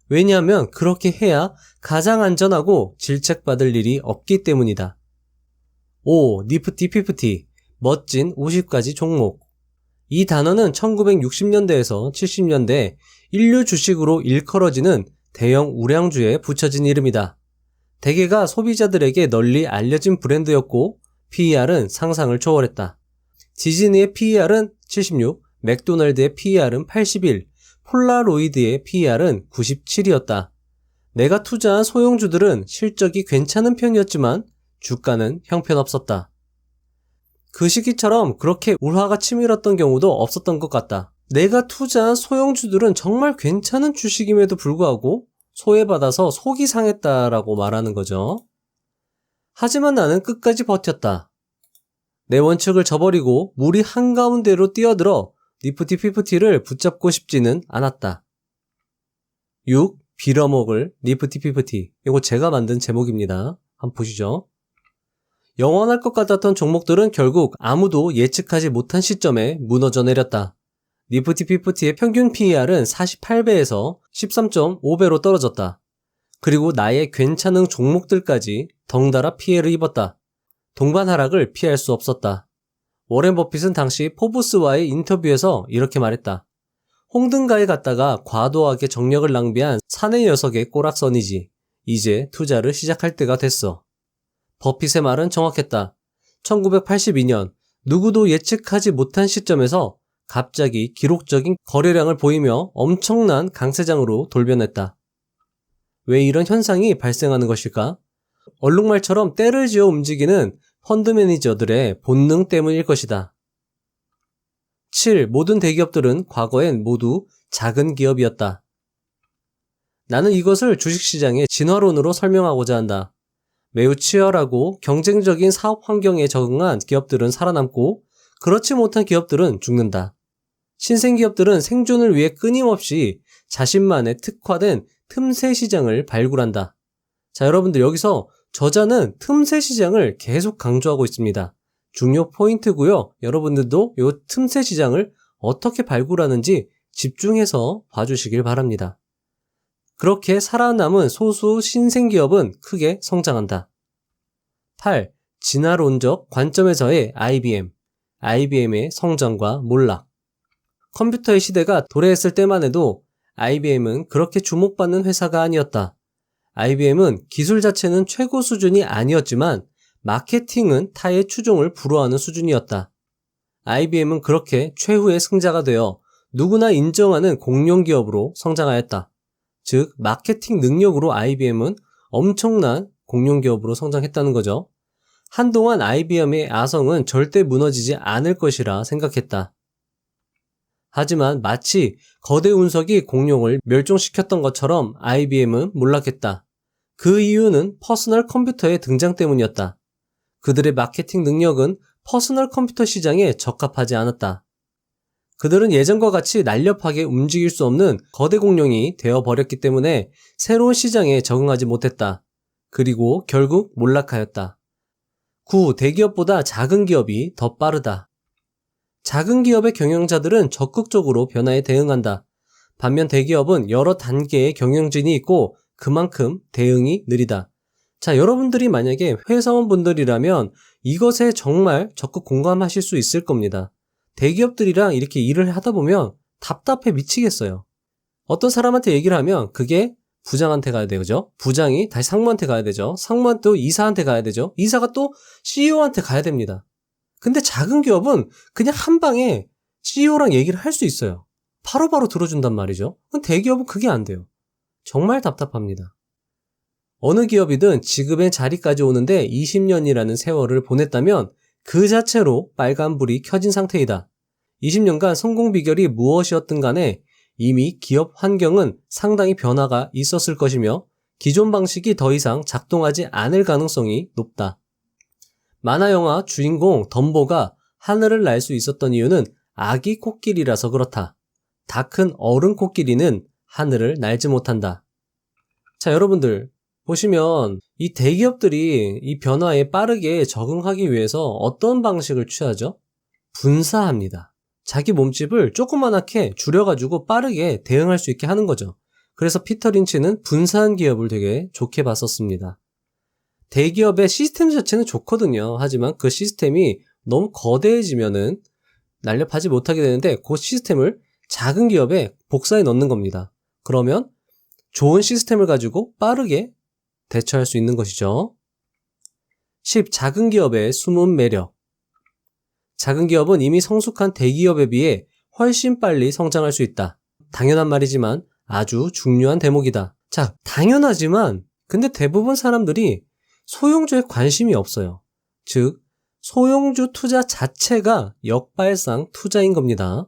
왜냐하면 그렇게 해야 가장 안전하고 질책받을 일이 없기 때문이다. 5. 니프티 피프티, 멋진 50가지 종목. 이 단어는 1960년대에서 70년대 인류 주식으로 일컬어지는 대형 우량주에 붙여진 이름이다. 대개가 소비자들에게 널리 알려진 브랜드였고 PER은 상상을 초월했다. 디즈니의 PER은 76, 맥도날드의 PER은 81, 폴라로이드의 PER은 97이었다. 내가 투자한 소형주들은 실적이 괜찮은 편이었지만 주가는 형편없었다. 그 시기처럼 그렇게 울화가 치밀었던 경우도 없었던 것 같다. 내가 투자한 소형주들은 정말 괜찮은 주식임에도 불구하고 소외받아서 속이 상했다라고 말하는 거죠. 하지만 나는 끝까지 버텼다. 내 원칙을 저버리고 무리 한가운데로 뛰어들어 니프티 피프티를 붙잡고 싶지는 않았다. 6. 빌어먹을 니프티 피프티. 이거 제가 만든 제목입니다. 한번 보시죠. 영원할 것 같았던 종목들은 결국 아무도 예측하지 못한 시점에 무너져 내렸다. 니프티 피프티의 평균 PER은 48배에서 13.5배로 떨어졌다. 그리고 나의 괜찮은 종목들까지 덩달아 피해를 입었다. 동반 하락을 피할 수 없었다. 워렌 버핏은 당시 포브스와의 인터뷰에서 이렇게 말했다. 홍등가에 갔다가 과도하게 정력을 낭비한 사내 녀석의 꼬락선이지. 이제 투자를 시작할 때가 됐어. 버핏의 말은 정확했다. 1982년 누구도 예측하지 못한 시점에서 갑자기 기록적인 거래량을 보이며 엄청난 강세장으로 돌변했다. 왜 이런 현상이 발생하는 것일까? 얼룩말처럼 때를 지어 움직이는 펀드 매니저들의 본능 때문일 것이다. 7. 모든 대기업들은 과거엔 모두 작은 기업이었다. 나는 이것을 주식시장의 진화론으로 설명하고자 한다. 매우 치열하고 경쟁적인 사업 환경에 적응한 기업들은 살아남고 그렇지 못한 기업들은 죽는다. 신생기업들은 생존을 위해 끊임없이 자신만의 특화된 틈새 시장을 발굴한다. 자, 여러분들 여기서 저자는 틈새 시장을 계속 강조하고 있습니다. 중요 포인트고요. 여러분들도 이 틈새 시장을 어떻게 발굴하는지 집중해서 봐주시길 바랍니다. 그렇게 살아남은 소수 신생기업은 크게 성장한다. 8. 진화론적 관점에서의 IBM. IBM의 성장과 몰락. 컴퓨터의 시대가 도래했을 때만 해도 IBM은 그렇게 주목받는 회사가 아니었다. IBM은 기술 자체는 최고 수준이 아니었지만 마케팅은 타의 추종을 불허하는 수준이었다. IBM은 그렇게 최후의 승자가 되어 누구나 인정하는 공룡기업으로 성장하였다. 즉, 마케팅 능력으로 IBM은 엄청난 공룡기업으로 성장했다는 거죠. 한동안 IBM의 아성은 절대 무너지지 않을 것이라 생각했다. 하지만 마치 거대 운석이 공룡을 멸종시켰던 것처럼 IBM은 몰락했다. 그 이유는 퍼스널 컴퓨터의 등장 때문이었다. 그들의 마케팅 능력은 퍼스널 컴퓨터 시장에 적합하지 않았다. 그들은 예전과 같이 날렵하게 움직일 수 없는 거대 공룡이 되어버렸기 때문에 새로운 시장에 적응하지 못했다. 그리고 결국 몰락하였다. 9. 대기업보다 작은 기업이 더 빠르다. 작은 기업의 경영자들은 적극적으로 변화에 대응한다. 반면 대기업은 여러 단계의 경영진이 있고 그만큼 대응이 느리다. 자, 여러분들이 만약에 회사원분들이라면 이것에 정말 적극 공감하실 수 있을 겁니다. 대기업들이랑 이렇게 일을 하다 보면 답답해 미치겠어요. 어떤 사람한테 얘기를 하면 그게 부장한테 가야 되죠. 부장이 다시 상무한테 가야 되죠. 상무한테 또 이사한테 가야 되죠. 이사가 또 CEO한테 가야 됩니다. 근데 작은 기업은 그냥 한 방에 CEO랑 얘기를 할 수 있어요. 바로바로 들어준단 말이죠. 대기업은 그게 안 돼요. 정말 답답합니다. 어느 기업이든 지금의 자리까지 오는데 20년이라는 세월을 보냈다면 그 자체로 빨간불이 켜진 상태이다. 20년간 성공 비결이 무엇이었든 간에 이미 기업 환경은 상당히 변화가 있었을 것이며 기존 방식이 더 이상 작동하지 않을 가능성이 높다. 만화 영화 주인공 덤보가 하늘을 날 수 있었던 이유는 아기 코끼리라서 그렇다. 다 큰 어른 코끼리는 하늘을 날지 못한다. 자, 여러분들 보시면 이 대기업들이 이 변화에 빠르게 적응하기 위해서 어떤 방식을 취하죠? 분사합니다. 자기 몸집을 조그만하게 줄여가지고 빠르게 대응할 수 있게 하는 거죠. 그래서 피터 린치는 분사한 기업을 되게 좋게 봤었습니다. 대기업의 시스템 자체는 좋거든요. 하지만 그 시스템이 너무 거대해지면은 날렵하지 못하게 되는데 그 시스템을 작은 기업에 복사해 넣는 겁니다. 그러면 좋은 시스템을 가지고 빠르게 대처할 수 있는 것이죠. 10. 작은 기업의 숨은 매력. 작은 기업은 이미 성숙한 대기업에 비해 훨씬 빨리 성장할 수 있다. 당연한 말이지만 아주 중요한 대목이다. 자, 당연하지만 근데 대부분 사람들이 소형주에 관심이 없어요. 즉, 소형주 투자 자체가 역발상 투자인 겁니다.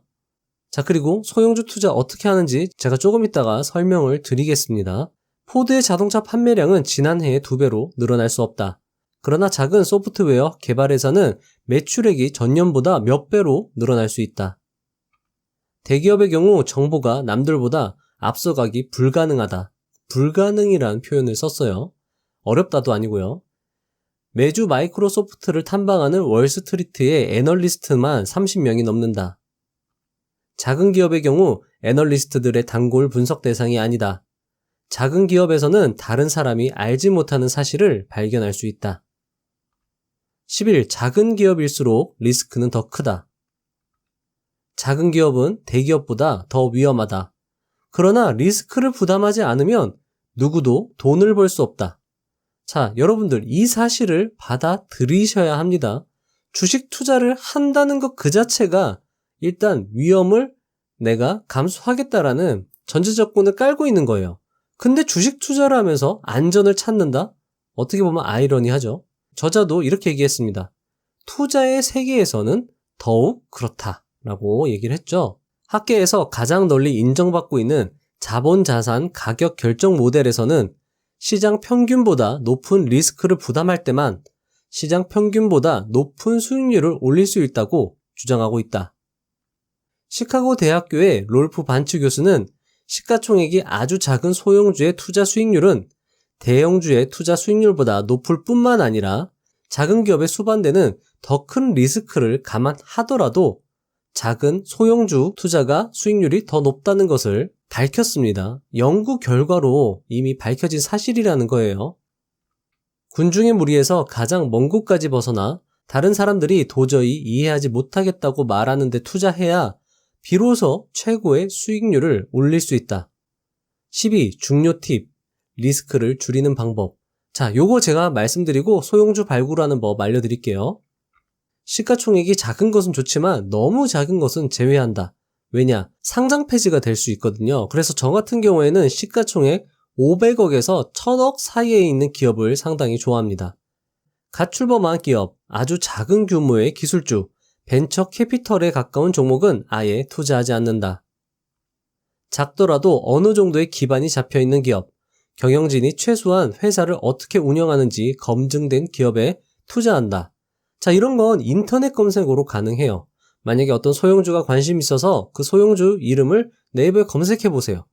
자, 그리고 소형주 투자 어떻게 하는지 제가 조금 이따가 설명을 드리겠습니다. 포드의 자동차 판매량은 지난해의 2배로 늘어날 수 없다. 그러나 작은 소프트웨어 개발 회사는 매출액이 전년보다 몇 배로 늘어날 수 있다. 대기업의 경우 정보가 남들보다 앞서가기 불가능하다. 불가능이란 표현을 썼어요. 어렵다도 아니고요. 매주 마이크로소프트를 탐방하는 월스트리트의 애널리스트만 30명이 넘는다. 작은 기업의 경우 애널리스트들의 단골 분석 대상이 아니다. 작은 기업에서는 다른 사람이 알지 못하는 사실을 발견할 수 있다. 11. 작은 기업일수록 리스크는 더 크다. 작은 기업은 대기업보다 더 위험하다. 그러나 리스크를 부담하지 않으면 누구도 돈을 벌 수 없다. 자, 여러분들 이 사실을 받아들이셔야 합니다. 주식 투자를 한다는 것 그 자체가 일단 위험을 내가 감수하겠다라는 전제조건을 깔고 있는 거예요. 근데 주식 투자를 하면서 안전을 찾는다? 어떻게 보면 아이러니하죠. 저자도 이렇게 얘기했습니다. 투자의 세계에서는 더욱 그렇다라고 얘기를 했죠. 학계에서 가장 널리 인정받고 있는 자본자산 가격 결정 모델에서는 시장 평균보다 높은 리스크를 부담할 때만 시장 평균보다 높은 수익률을 올릴 수 있다고 주장하고 있다. 시카고 대학교의 롤프 반츠 교수는 시가총액이 아주 작은 소형주의 투자 수익률은 대형주의 투자 수익률보다 높을 뿐만 아니라 작은 기업에 수반되는 더 큰 리스크를 감안하더라도 작은 소형주 투자가 수익률이 더 높다는 것을 밝혔습니다. 연구 결과로 이미 밝혀진 사실이라는 거예요. 군중의 무리에서 가장 먼 곳까지 벗어나 다른 사람들이 도저히 이해하지 못하겠다고 말하는 데 투자해야 비로소 최고의 수익률을 올릴 수 있다. 12. 중요 팁. 리스크를 줄이는 방법. 자, 요거 제가 말씀드리고 소형주 발굴하는 법 알려드릴게요. 시가총액이 작은 것은 좋지만 너무 작은 것은 제외한다. 왜냐? 상장 폐지가 될 수 있거든요. 그래서 저 같은 경우에는 시가총액 500억에서 1000억 사이에 있는 기업을 상당히 좋아합니다. 갓 출범한 기업, 아주 작은 규모의 기술주, 벤처 캐피털에 가까운 종목은 아예 투자하지 않는다. 작더라도 어느 정도의 기반이 잡혀있는 기업, 경영진이 최소한 회사를 어떻게 운영하는지 검증된 기업에 투자한다. 자, 이런 건 인터넷 검색으로 가능해요. 만약에 어떤 소형주가 관심 있어서 그 소형주 이름을 네이버에 검색해보세요.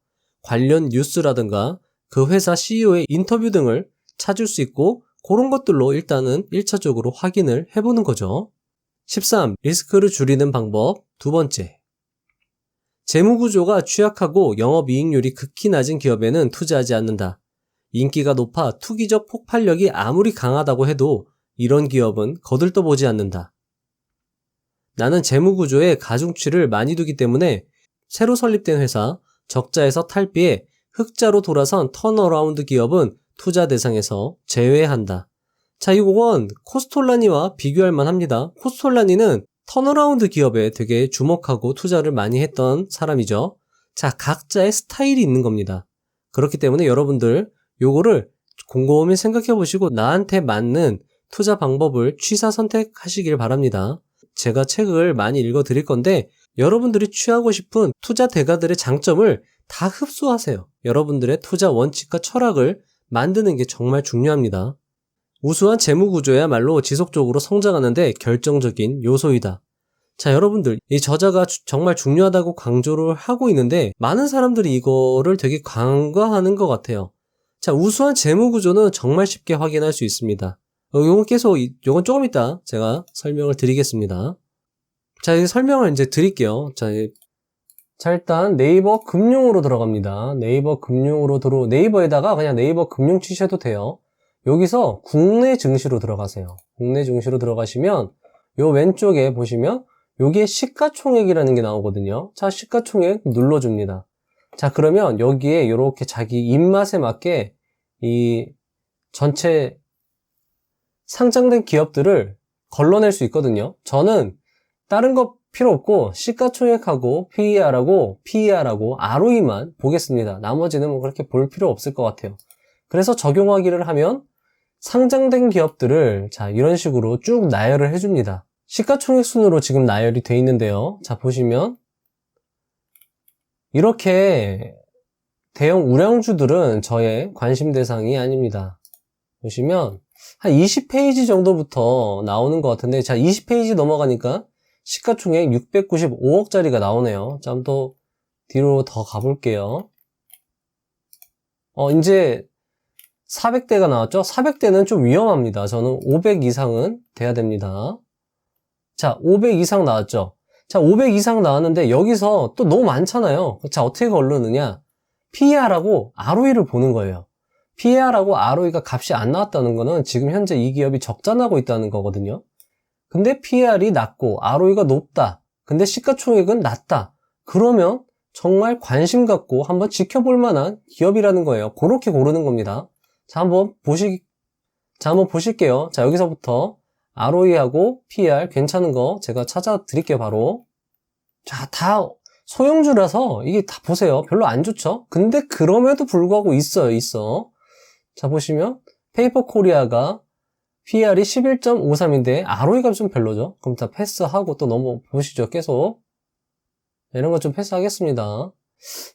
관련 뉴스라든가 그 회사 CEO의 인터뷰 등을 찾을 수 있고 그런 것들로 일단은 1차적으로 확인을 해보는 거죠. 13. 리스크를 줄이는 방법. 두 번째. 재무구조가 취약하고 영업이익률이 극히 낮은 기업에는 투자하지 않는다. 인기가 높아 투기적 폭발력이 아무리 강하다고 해도 이런 기업은 거들떠보지 않는다. 나는 재무구조에 가중치를 많이 두기 때문에 새로 설립된 회사, 적자에서 탈피해 흑자로 돌아선 턴어라운드 기업은 투자 대상에서 제외한다. 자, 이건 코스톨라니와 비교할 만합니다. 코스톨라니는 턴어라운드 기업에 되게 주목하고 투자를 많이 했던 사람이죠. 자, 각자의 스타일이 있는 겁니다. 그렇기 때문에 여러분들 요거를 곰곰이 생각해 보시고 나한테 맞는 투자 방법을 취사 선택하시길 바랍니다. 제가 책을 많이 읽어 드릴 건데 여러분들이 취하고 싶은 투자 대가들의 장점을 다 흡수하세요. 여러분들의 투자 원칙과 철학을 만드는 게 정말 중요합니다. 우수한 재무구조야말로 지속적으로 성장하는 데 결정적인 요소이다. 자, 여러분들, 이 저자가 정말 중요하다고 강조를 하고 있는데 많은 사람들이 이거를 되게 간과하는 것 같아요. 자, 우수한 재무 구조는 정말 쉽게 확인할 수 있습니다. 요건 조금 이따 제가 설명을 드리겠습니다. 자, 이 설명을 이제 드릴게요. 자, 일단 네이버 금융으로 들어갑니다. 네이버에다가 그냥 네이버 금융 치셔도 돼요. 여기서 국내 증시로 들어가세요. 국내 증시로 들어가시면 요 왼쪽에 보시면 여기에 시가총액이라는 게 나오거든요. 자, 시가총액 눌러줍니다. 자, 그러면 여기에 이렇게 자기 입맛에 맞게 이 전체 상장된 기업들을 걸러낼 수 있거든요. 저는 다른 거 필요 없고 시가총액하고 PER하고 ROE만 보겠습니다. 나머지는 뭐 그렇게 볼 필요 없을 것 같아요. 그래서 적용하기를 하면 상장된 기업들을 자, 이런 식으로 쭉 나열을 해줍니다. 시가총액 순으로 지금 나열이 돼 있는데요. 자, 보시면 이렇게 대형 우량주들은 저의 관심 대상이 아닙니다. 보시면 한 20페이지 정도부터 나오는 것 같은데, 자, 20페이지 넘어가니까 시가총액 695억짜리가 나오네요. 자, 한번 또 뒤로 더 가볼게요. 이제 400대가 나왔죠? 400대는 좀 위험합니다. 저는 500 이상은 돼야 됩니다. 자, 500 이상 나왔죠? 자, 500 이상 나왔는데 여기서 또 너무 많잖아요. 자, 어떻게 걸르느냐? PER하고 ROE를 보는 거예요. PER하고 ROE가 값이 안 나왔다는 거는 지금 현재 이 기업이 적자나고 있다는 거거든요. 근데 PER이 낮고 ROE가 높다. 근데 시가총액은 낮다. 그러면 정말 관심 갖고 한번 지켜볼 만한 기업이라는 거예요. 그렇게 고르는 겁니다. 자, 한번 보실게요. 자, 여기서부터 ROE하고 PER 괜찮은 거 제가 찾아 드릴게요, 바로. 자, 다 소형주라서 이게 다 보세요. 별로 안 좋죠? 근데 그럼에도 불구하고 있어. 자, 보시면 페이퍼 코리아가 PER이 11.53인데 ROE가 좀 별로죠? 그럼 다 패스하고 또 넘어보시죠. 계속 이런 거 좀 패스하겠습니다.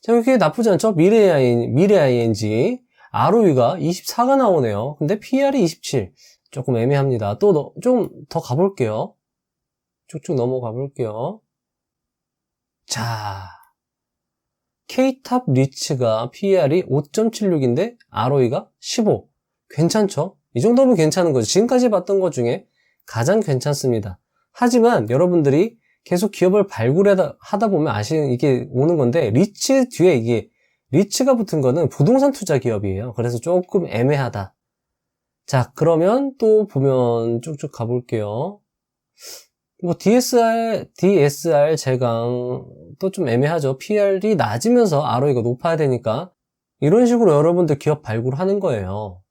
자, 이렇게 나쁘지 않죠? 미래 ING ROE가 24가 나오네요. 근데 PER이 27 조금 애매합니다. 또 좀 더 가볼게요. 쭉쭉 넘어가 볼게요. 자, K탑 리츠가 PER이 5.76인데 ROE가 15. 괜찮죠? 이 정도면 괜찮은 거죠. 지금까지 봤던 것 중에 가장 괜찮습니다. 하지만 여러분들이 계속 기업을 발굴하다 보면 이게 오는 건데, 리츠 뒤에 이게 리츠가 붙은 거는 부동산 투자 기업이에요. 그래서 조금 애매하다. 자, 그러면 또 보면 쭉쭉 가볼게요. 뭐 DSR 제강 또 좀 애매하죠. PER이 낮으면서 ROE가 높아야 되니까 이런 식으로 여러분들 기업 발굴하는 거예요.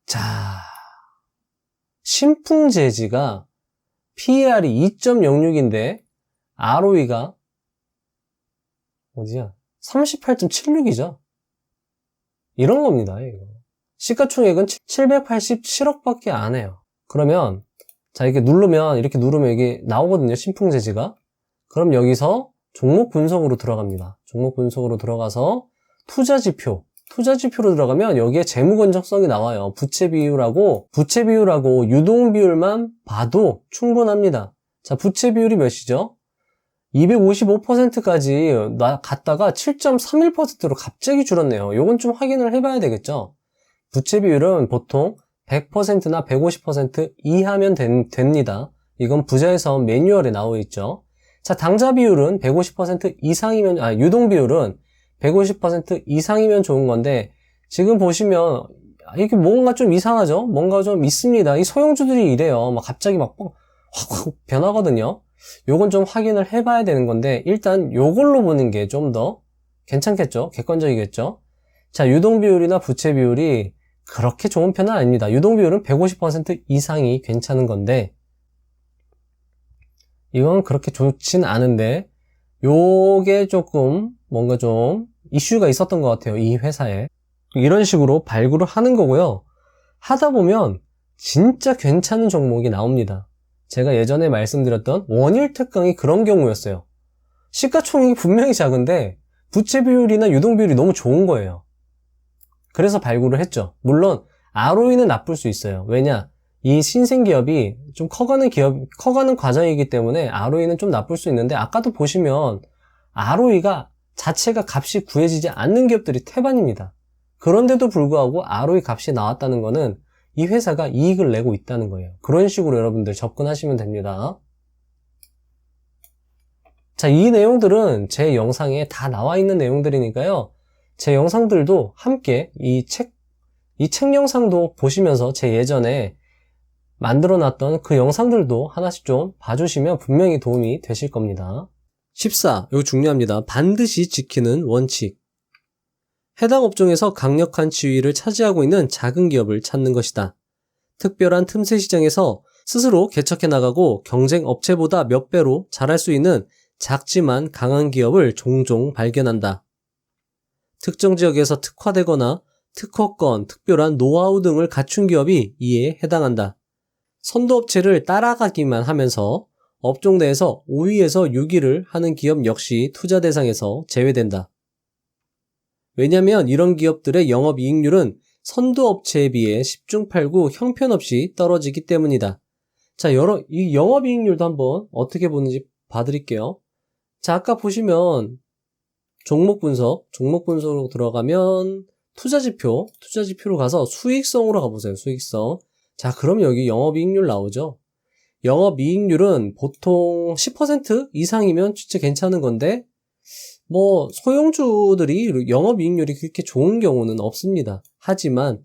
자, 신풍재지가 PER이 2.06인데 ROE가 어디야? 38.76이죠. 이런 겁니다, 이거. 시가총액은 787억밖에 안 해요. 그러면 자, 이렇게 누르면 이게 나오거든요, 신풍재지가. 그럼 여기서 종목 분석으로 들어갑니다. 종목 분석으로 들어가서 투자지표로 들어가면 여기에 재무 건전성이 나와요. 부채 비율하고 유동 비율만 봐도 충분합니다. 자, 부채 비율이 몇이죠? 255%까지 갔다가 7.31%로 갑자기 줄었네요. 요건 좀 확인을 해봐야 되겠죠? 부채 비율은 보통 100%나 150% 이하면 됩니다. 이건 부자에서 매뉴얼에 나와 있죠. 자, 당좌 비율은 150% 이상이면, 유동 비율은 150% 이상이면 좋은 건데, 지금 보시면, 이게 뭔가 좀 이상하죠? 뭔가 좀 있습니다. 이 소형주들이 이래요. 갑자기 확 변하거든요. 요건 좀 확인을 해봐야 되는 건데, 일단 요걸로 보는 게 좀 더 괜찮겠죠? 객관적이겠죠? 자, 유동 비율이나 부채 비율이 그렇게 좋은 편은 아닙니다. 유동 비율은 150% 이상이 괜찮은 건데, 이건 그렇게 좋진 않은데, 요게 조금 뭔가 좀 이슈가 있었던 것 같아요, 이 회사에. 이런 식으로 발굴을 하는 거고요. 하다 보면 진짜 괜찮은 종목이 나옵니다. 제가 예전에 말씀드렸던 원일 특강이 그런 경우였어요. 시가총액이 분명히 작은데 부채 비율이나 유동 비율이 너무 좋은 거예요. 그래서 발굴을 했죠. 물론 ROE는 나쁠 수 있어요. 왜냐? 이 신생기업이 좀 커가는 과정이기 때문에 ROE는 좀 나쁠 수 있는데, 아까도 보시면 ROE가 자체가 값이 구해지지 않는 기업들이 태반입니다. 그런데도 불구하고 ROE 값이 나왔다는 거는 이 회사가 이익을 내고 있다는 거예요. 그런 식으로 여러분들 접근하시면 됩니다. 자, 이 내용들은 제 영상에 다 나와 있는 내용들이니까요. 제 영상들도 함께 이 책 영상도 보시면서 제 예전에 만들어 놨던 그 영상들도 하나씩 좀 봐주시면 분명히 도움이 되실 겁니다. 14. 이거 중요합니다. 반드시 지키는 원칙. 해당 업종에서 강력한 지위를 차지하고 있는 작은 기업을 찾는 것이다. 특별한 틈새 시장에서 스스로 개척해 나가고 경쟁 업체보다 몇 배로 잘할 수 있는 작지만 강한 기업을 종종 발견한다. 특정 지역에서 특화되거나 특허권, 특별한 노하우 등을 갖춘 기업이 이에 해당한다. 선도업체를 따라가기만 하면서 업종 내에서 5위에서 6위를 하는 기업 역시 투자 대상에서 제외된다. 왜냐하면 이런 기업들의 영업이익률은 선도업체에 비해 10중 8구 형편없이 떨어지기 때문이다. 자, 이 영업이익률도 한번 어떻게 보는지 봐드릴게요. 자, 아까 보시면 종목 분석으로 들어가면 투자지표로 가서 수익성으로 가보세요. 수익성. 자, 그럼 여기 영업이익률 나오죠. 영업이익률은 보통 10% 이상이면 진짜 괜찮은 건데, 소형주들이 영업이익률이 그렇게 좋은 경우는 없습니다. 하지만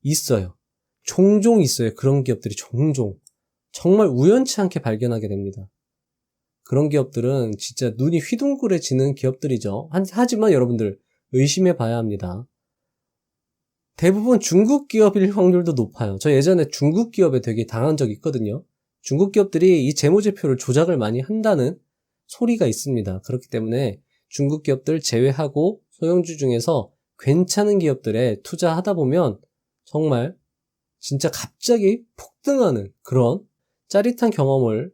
있어요. 종종 있어요. 그런 기업들이 종종. 정말 우연치 않게 발견하게 됩니다. 그런 기업들은 진짜 눈이 휘둥그레지는 기업들이죠. 하지만 여러분들 의심해 봐야 합니다. 대부분 중국 기업일 확률도 높아요. 저 예전에 중국 기업에 되게 당한 적이 있거든요. 중국 기업들이 이 재무제표를 조작을 많이 한다는 소리가 있습니다. 그렇기 때문에 중국 기업들 제외하고 소형주 중에서 괜찮은 기업들에 투자하다 보면 정말 진짜 갑자기 폭등하는 그런 짜릿한 경험을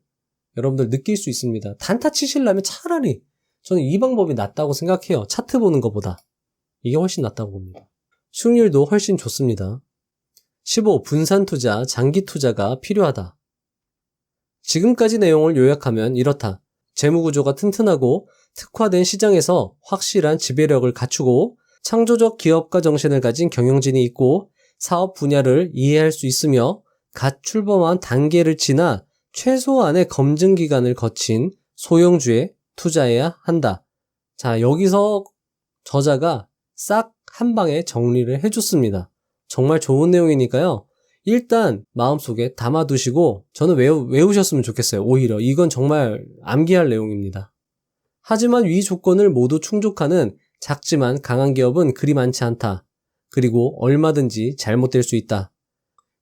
여러분들 느낄 수 있습니다. 단타 치시려면 차라리 저는 이 방법이 낫다고 생각해요. 차트 보는 것보다. 이게 훨씬 낫다고 봅니다. 수익률도 훨씬 좋습니다. 15. 분산 투자, 장기 투자가 필요하다. 지금까지 내용을 요약하면 이렇다. 재무구조가 튼튼하고 특화된 시장에서 확실한 지배력을 갖추고 창조적 기업가 정신을 가진 경영진이 있고 사업 분야를 이해할 수 있으며 갓 출범한 단계를 지나 최소한의 검증 기간을 거친 소형주에 투자해야 한다. 자, 여기서 저자가 싹 한 방에 정리를 해줬습니다. 정말 좋은 내용이니까요. 일단 마음속에 담아두시고 저는 외우셨으면 좋겠어요. 오히려 이건 정말 암기할 내용입니다. 하지만 위 조건을 모두 충족하는 작지만 강한 기업은 그리 많지 않다. 그리고 얼마든지 잘못될 수 있다.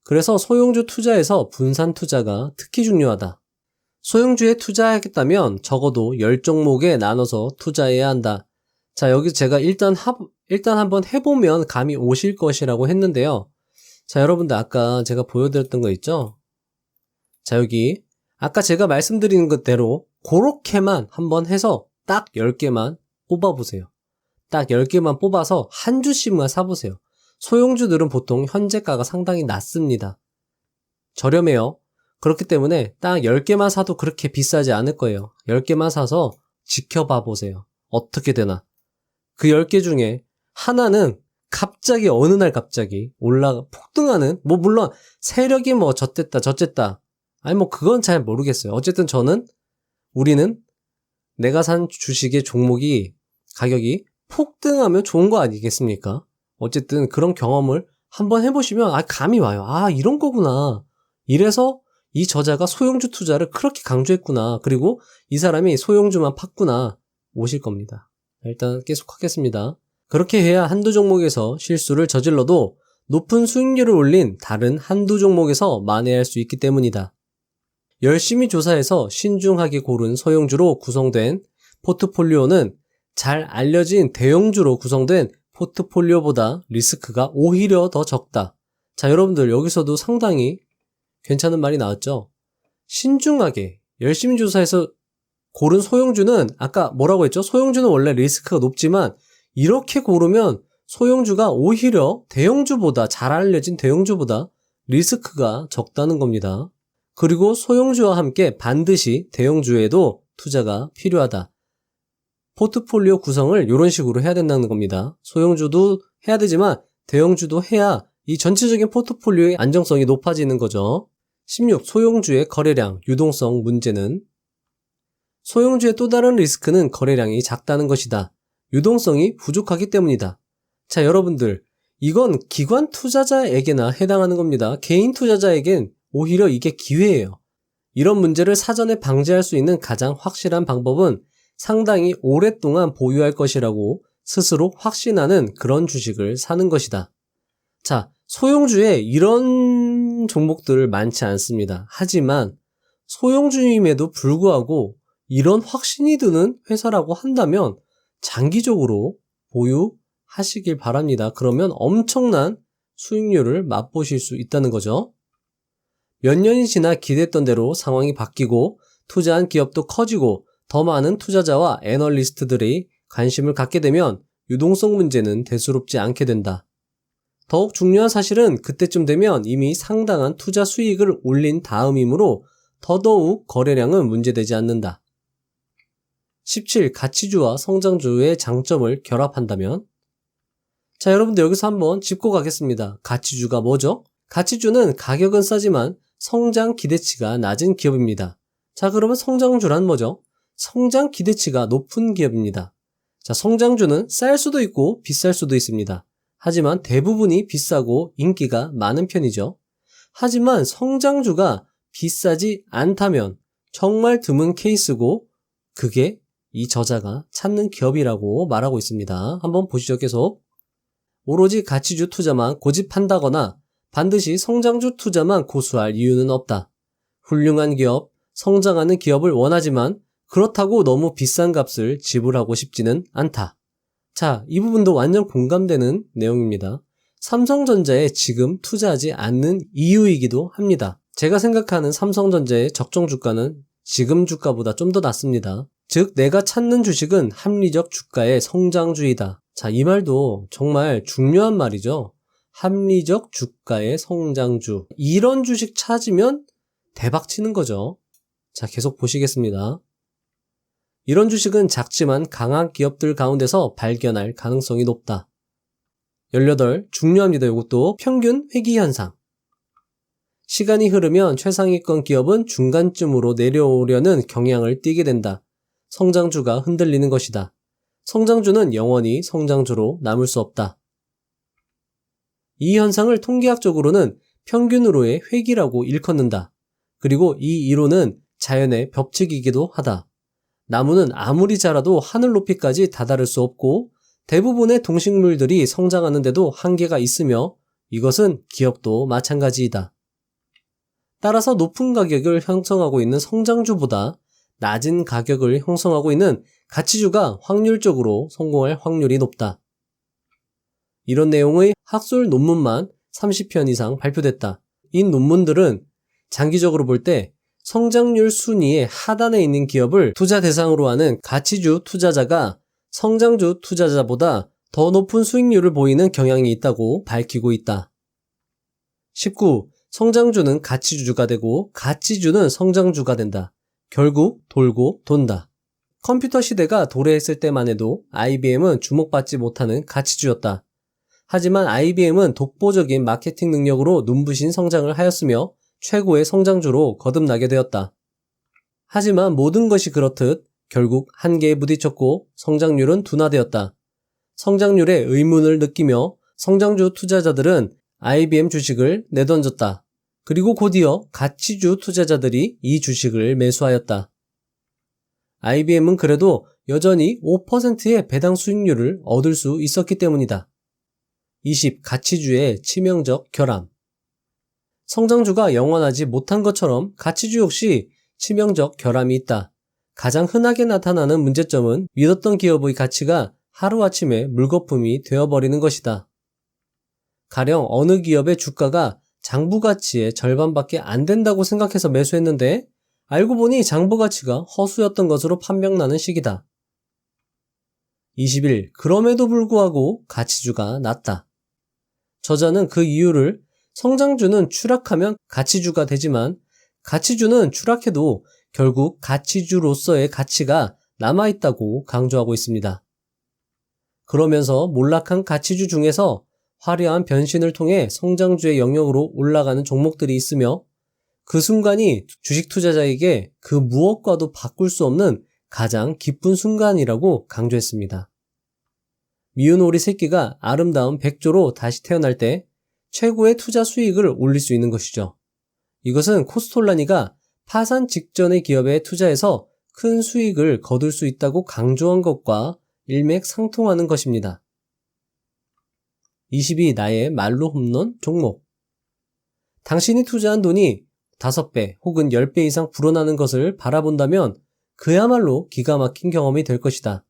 그래서 소형주 투자에서 분산 투자가 특히 중요하다. 소형주에 투자하겠다면 적어도 10종목에 나눠서 투자해야 한다. 자, 여기 제가 일단 한번 해보면 감이 오실 것이라고 했는데요. 자, 여러분들 아까 제가 보여드렸던 거 있죠? 자, 여기 아까 제가 말씀드린 것대로 그렇게만 한번 해서 딱 10개만 뽑아보세요. 딱 10개만 뽑아서 한 주씩만 사보세요. 소형주들은 보통 현재가가 상당히 낮습니다. 저렴해요. 그렇기 때문에 딱 10개만 사도 그렇게 비싸지 않을 거예요. 10개만 사서 지켜봐 보세요. 어떻게 되나. 그 10개 중에 하나는 갑자기 어느 날 갑자기 폭등하는, 물론 세력이 젖됐다. 아니 그건 잘 모르겠어요. 어쨌든 우리는 내가 산 주식의 종목이 가격이 폭등하면 좋은 거 아니겠습니까? 어쨌든 그런 경험을 한번 해보시면 감이 와요. 이런 거구나. 이래서 이 저자가 소형주 투자를 그렇게 강조했구나. 그리고 이 사람이 소형주만 팠구나. 오실 겁니다. 일단 계속하겠습니다. 그렇게 해야 한두 종목에서 실수를 저질러도 높은 수익률을 올린 다른 한두 종목에서 만회할 수 있기 때문이다. 열심히 조사해서 신중하게 고른 소형주로 구성된 포트폴리오는 잘 알려진 대형주로 구성된 포트폴리오보다 리스크가 오히려 더 적다. 자, 여러분들 여기서도 상당히 괜찮은 말이 나왔죠? 신중하게 열심히 조사해서 고른 소형주는 아까 뭐라고 했죠? 소형주는 원래 리스크가 높지만 이렇게 고르면 소형주가 오히려 잘 알려진 대형주보다 리스크가 적다는 겁니다. 그리고 소형주와 함께 반드시 대형주에도 투자가 필요하다. 포트폴리오 구성을 이런 식으로 해야 된다는 겁니다. 소형주도 해야 되지만 대형주도 해야 이 전체적인 포트폴리오의 안정성이 높아지는 거죠. 16. 소형주의 거래량, 유동성 문제는 소형주의 또 다른 리스크는 거래량이 작다는 것이다. 유동성이 부족하기 때문이다. 자, 여러분들, 이건 기관 투자자에게나 해당하는 겁니다. 개인 투자자에겐 오히려 이게 기회예요. 이런 문제를 사전에 방지할 수 있는 가장 확실한 방법은 상당히 오랫동안 보유할 것이라고 스스로 확신하는 그런 주식을 사는 것이다. 자, 소형주에 이런 종목들 많지 않습니다. 하지만 소형주임에도 불구하고 이런 확신이 드는 회사라고 한다면 장기적으로 보유하시길 바랍니다. 그러면 엄청난 수익률을 맛보실 수 있다는 거죠. 몇 년이 지나 기대했던 대로 상황이 바뀌고 투자한 기업도 커지고 더 많은 투자자와 애널리스트들이 관심을 갖게 되면 유동성 문제는 대수롭지 않게 된다. 더욱 중요한 사실은 그때쯤 되면 이미 상당한 투자 수익을 올린 다음이므로 더더욱 거래량은 문제되지 않는다. 17. 가치주와 성장주의 장점을 결합한다면? 자, 여러분들 여기서 한번 짚고 가겠습니다. 가치주가 뭐죠? 가치주는 가격은 싸지만 성장 기대치가 낮은 기업입니다. 자, 그러면 성장주란 뭐죠? 성장 기대치가 높은 기업입니다. 자, 성장주는 쌀 수도 있고 비쌀 수도 있습니다. 하지만 대부분이 비싸고 인기가 많은 편이죠. 하지만 성장주가 비싸지 않다면 정말 드문 케이스고 그게 이 저자가 찾는 기업이라고 말하고 있습니다. 한번 보시죠. 계속. 오로지 가치주 투자만 고집한다거나 반드시 성장주 투자만 고수할 이유는 없다. 훌륭한 기업, 성장하는 기업을 원하지만 그렇다고 너무 비싼 값을 지불하고 싶지는 않다. 자, 이 부분도 완전 공감되는 내용입니다. 삼성전자에 지금 투자하지 않는 이유이기도 합니다. 제가 생각하는 삼성전자의 적정 주가는 지금 주가보다 좀 더 낮습니다. 즉, 내가 찾는 주식은 합리적 주가의 성장주이다. 자, 이 말도 정말 중요한 말이죠. 합리적 주가의 성장주. 이런 주식 찾으면 대박 치는 거죠. 자, 계속 보시겠습니다. 이런 주식은 작지만 강한 기업들 가운데서 발견할 가능성이 높다. 18. 중요합니다. 이것도 평균 회귀 현상. 시간이 흐르면 최상위권 기업은 중간쯤으로 내려오려는 경향을 띠게 된다. 성장주가 흔들리는 것이다. 성장주는 영원히 성장주로 남을 수 없다. 이 현상을 통계학적으로는 평균으로의 회귀라고 일컫는다. 그리고 이 이론은 자연의 법칙이기도 하다. 나무는 아무리 자라도 하늘 높이까지 다다를 수 없고 대부분의 동식물들이 성장하는데도 한계가 있으며 이것은 기업도 마찬가지이다. 따라서 높은 가격을 형성하고 있는 성장주보다 낮은 가격을 형성하고 있는 가치주가 확률적으로 성공할 확률이 높다. 이런 내용의 학술 논문만 30편 이상 발표됐다. 이 논문들은 장기적으로 볼 때 성장률 순위의 하단에 있는 기업을 투자 대상으로 하는 가치주 투자자가 성장주 투자자보다 더 높은 수익률을 보이는 경향이 있다고 밝히고 있다. 19. 성장주는 가치주가 되고 가치주는 성장주가 된다. 결국 돌고 돈다. 컴퓨터 시대가 도래했을 때만 해도 IBM은 주목받지 못하는 가치주였다. 하지만 IBM은 독보적인 마케팅 능력으로 눈부신 성장을 하였으며 최고의 성장주로 거듭나게 되었다. 하지만 모든 것이 그렇듯 결국 한계에 부딪혔고 성장률은 둔화되었다. 성장률에 의문을 느끼며 성장주 투자자들은 IBM 주식을 내던졌다. 그리고 곧이어 가치주 투자자들이 이 주식을 매수하였다. IBM은 그래도 여전히 5%의 배당 수익률을 얻을 수 있었기 때문이다. 20. 가치주의 치명적 결함. 성장주가 영원하지 못한 것처럼 가치주 역시 치명적 결함이 있다. 가장 흔하게 나타나는 문제점은 믿었던 기업의 가치가 하루아침에 물거품이 되어버리는 것이다. 가령 어느 기업의 주가가 장부 가치의 절반밖에 안 된다고 생각해서 매수했는데 알고 보니 장부 가치가 허수였던 것으로 판명나는 시기다. 21. 그럼에도 불구하고 가치주가 낮다. 저자는 그 이유를 성장주는 추락하면 가치주가 되지만 가치주는 추락해도 결국 가치주로서의 가치가 남아있다고 강조하고 있습니다. 그러면서 몰락한 가치주 중에서 화려한 변신을 통해 성장주의 영역으로 올라가는 종목들이 있으며 그 순간이 주식 투자자에게 그 무엇과도 바꿀 수 없는 가장 기쁜 순간이라고 강조했습니다. 미운 오리 새끼가 아름다운 백조로 다시 태어날 때 최고의 투자 수익을 올릴 수 있는 것이죠. 이것은 코스톨라니가 파산 직전의 기업에 투자해서 큰 수익을 거둘 수 있다고 강조한 것과 일맥상통하는 것입니다. 22. 나의 말로 홈런 종목. 당신이 투자한 돈이 5배 혹은 10배 이상 불어나는 것을 바라본다면 그야말로 기가 막힌 경험이 될 것이다.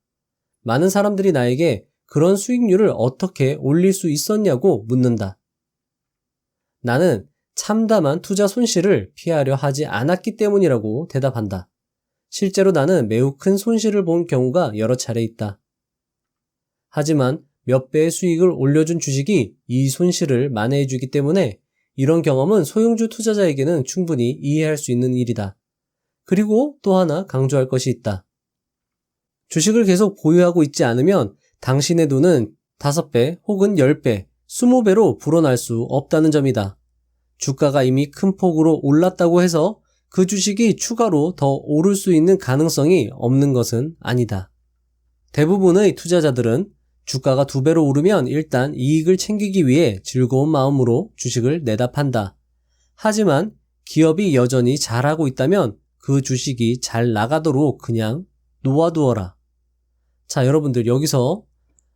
많은 사람들이 나에게 그런 수익률을 어떻게 올릴 수 있었냐고 묻는다. 나는 참담한 투자 손실을 피하려 하지 않았기 때문이라고 대답한다. 실제로 나는 매우 큰 손실을 본 경우가 여러 차례 있다. 하지만 몇 배의 수익을 올려준 주식이 이 손실을 만회해주기 때문에 이런 경험은 소형주 투자자에게는 충분히 이해할 수 있는 일이다. 그리고 또 하나 강조할 것이 있다. 주식을 계속 보유하고 있지 않으면 당신의 돈은 5배 혹은 10배, 20배로 불어날 수 없다는 점이다. 주가가 이미 큰 폭으로 올랐다고 해서 그 주식이 추가로 더 오를 수 있는 가능성이 없는 것은 아니다. 대부분의 투자자들은 주가가 2배로 오르면 일단 이익을 챙기기 위해 즐거운 마음으로 주식을 내다 판다. 하지만 기업이 여전히 잘하고 있다면 그 주식이 잘 나가도록 그냥 놓아두어라. 자, 여러분들 여기서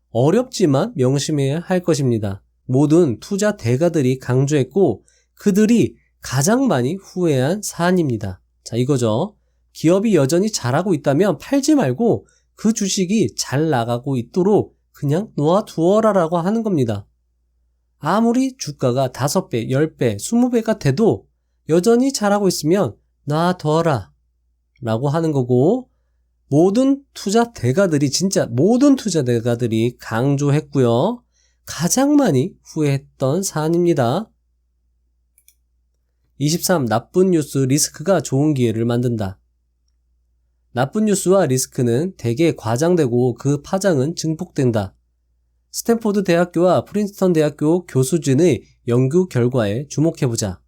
어렵지만 명심해야 할 것입니다. 모든 투자 대가들이 강조했고 그들이 가장 많이 후회한 사안입니다. 자, 이거죠. 기업이 여전히 잘하고 있다면 팔지 말고 그 주식이 잘 나가고 있도록 그냥 놓아두어라 라고 하는 겁니다. 아무리 주가가 5배, 10배, 20배가 돼도 여전히 잘하고 있으면 놔둬라 라고 하는 거고, 모든 투자 대가들이, 진짜 모든 투자 대가들이 강조했고요. 가장 많이 후회했던 사안입니다. 23. 나쁜 뉴스 리스크가 좋은 기회를 만든다. 나쁜 뉴스와 리스크는 대개 과장되고 그 파장은 증폭된다. 스탠포드 대학교와 프린스턴 대학교 교수진의 연구 결과에 주목해보자.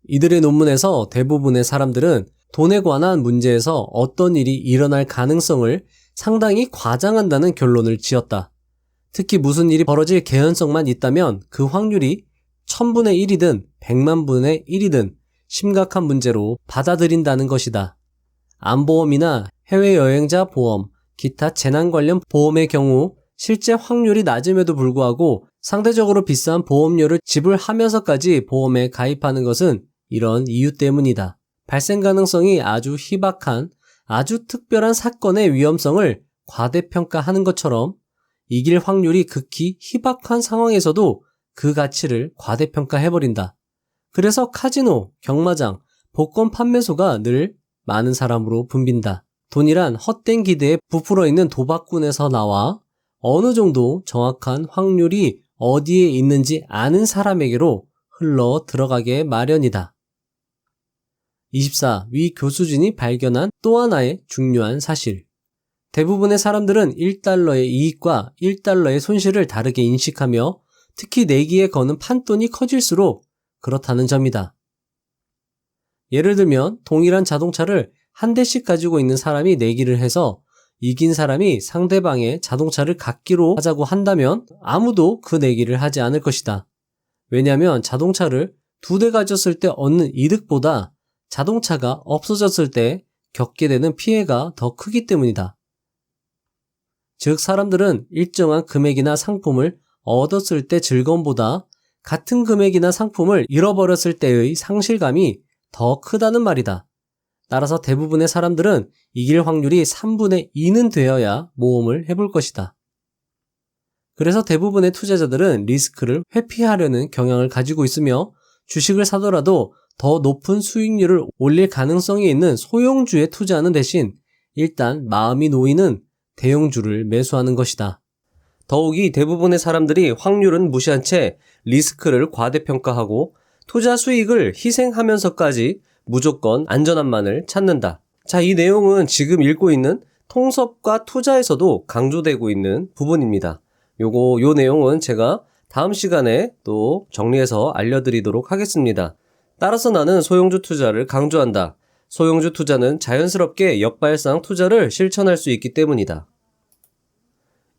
이들의 논문에서 대부분의 사람들은 돈에 관한 문제에서 어떤 일이 일어날 가능성을 상당히 과장한다는 결론을 지었다. 특히 무슨 일이 벌어질 개연성만 있다면 그 확률이 1000분의 1이든 100만 분의 1이든 심각한 문제로 받아들인다는 것이다. 암보험이나 해외여행자 보험, 기타 재난 관련 보험의 경우 실제 확률이 낮음에도 불구하고 상대적으로 비싼 보험료를 지불하면서까지 보험에 가입하는 것은 이런 이유 때문이다. 발생 가능성이 아주 희박한, 아주 특별한 사건의 위험성을 과대평가하는 것처럼 이길 확률이 극히 희박한 상황에서도 그 가치를 과대평가해버린다. 그래서 카지노, 경마장, 복권 판매소가 늘 많은 사람으로 붐빈다. 돈이란 헛된 기대에 부풀어 있는 도박꾼에서 나와 어느 정도 정확한 확률이 어디에 있는지 아는 사람에게로 흘러 들어가게 마련이다. 24. 위 교수진이 발견한 또 하나의 중요한 사실. 대부분의 사람들은 1달러의 이익과 1달러의 손실을 다르게 인식하며 특히 내기에 거는 판돈이 커질수록 그렇다는 점이다. 예를 들면 동일한 자동차를 한 대씩 가지고 있는 사람이 내기를 해서 이긴 사람이 상대방의 자동차를 갖기로 하자고 한다면 아무도 그 내기를 하지 않을 것이다. 왜냐하면 자동차를 2대 가졌을 때 얻는 이득보다 자동차가 없어졌을 때 겪게 되는 피해가 더 크기 때문이다. 즉 사람들은 일정한 금액이나 상품을 얻었을 때 즐거움보다 같은 금액이나 상품을 잃어버렸을 때의 상실감이 더 크다는 말이다. 따라서 대부분의 사람들은 이길 확률이 3분의 2는 되어야 모험을 해볼 것이다. 그래서 대부분의 투자자들은 리스크를 회피하려는 경향을 가지고 있으며 주식을 사더라도 더 높은 수익률을 올릴 가능성이 있는 소형주에 투자하는 대신 일단 마음이 놓이는 대형주를 매수하는 것이다. 더욱이 대부분의 사람들이 확률은 무시한 채 리스크를 과대평가하고 투자 수익을 희생하면서까지 무조건 안전함만을 찾는다. 자, 이 내용은 지금 읽고 있는 통섭과 투자에서도 강조되고 있는 부분입니다. 요 내용은 제가 다음 시간에 또 정리해서 알려드리도록 하겠습니다. 따라서 나는 소형주 투자를 강조한다. 소형주 투자는 자연스럽게 역발상 투자를 실천할 수 있기 때문이다.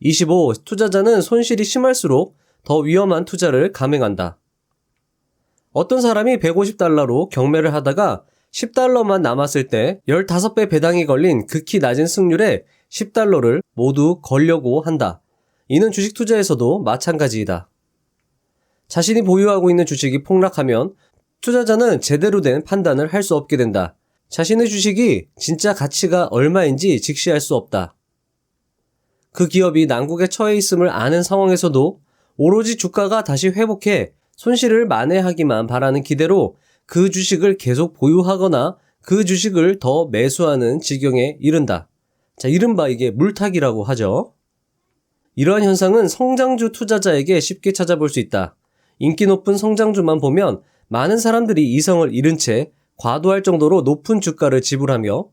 25. 투자자는 손실이 심할수록 더 위험한 투자를 감행한다. 어떤 사람이 $150로 경매를 하다가 $10만 남았을 때 15배 배당이 걸린 극히 낮은 승률에 $10를 모두 걸려고 한다. 이는 주식 투자에서도 마찬가지이다. 자신이 보유하고 있는 주식이 폭락하면 투자자는 제대로 된 판단을 할 수 없게 된다. 자신의 주식이 진짜 가치가 얼마인지 직시할 수 없다. 그 기업이 난국에 처해 있음을 아는 상황에서도 오로지 주가가 다시 회복해 손실을 만회하기만 바라는 기대로 그 주식을 계속 보유하거나 그 주식을 더 매수하는 지경에 이른다. 자, 이른바 이게 물타기라고 하죠. 이러한 현상은 성장주 투자자에게 쉽게 찾아볼 수 있다. 인기 높은 성장주만 보면 많은 사람들이 이성을 잃은 채 과도할 정도로 높은 주가를 지불하며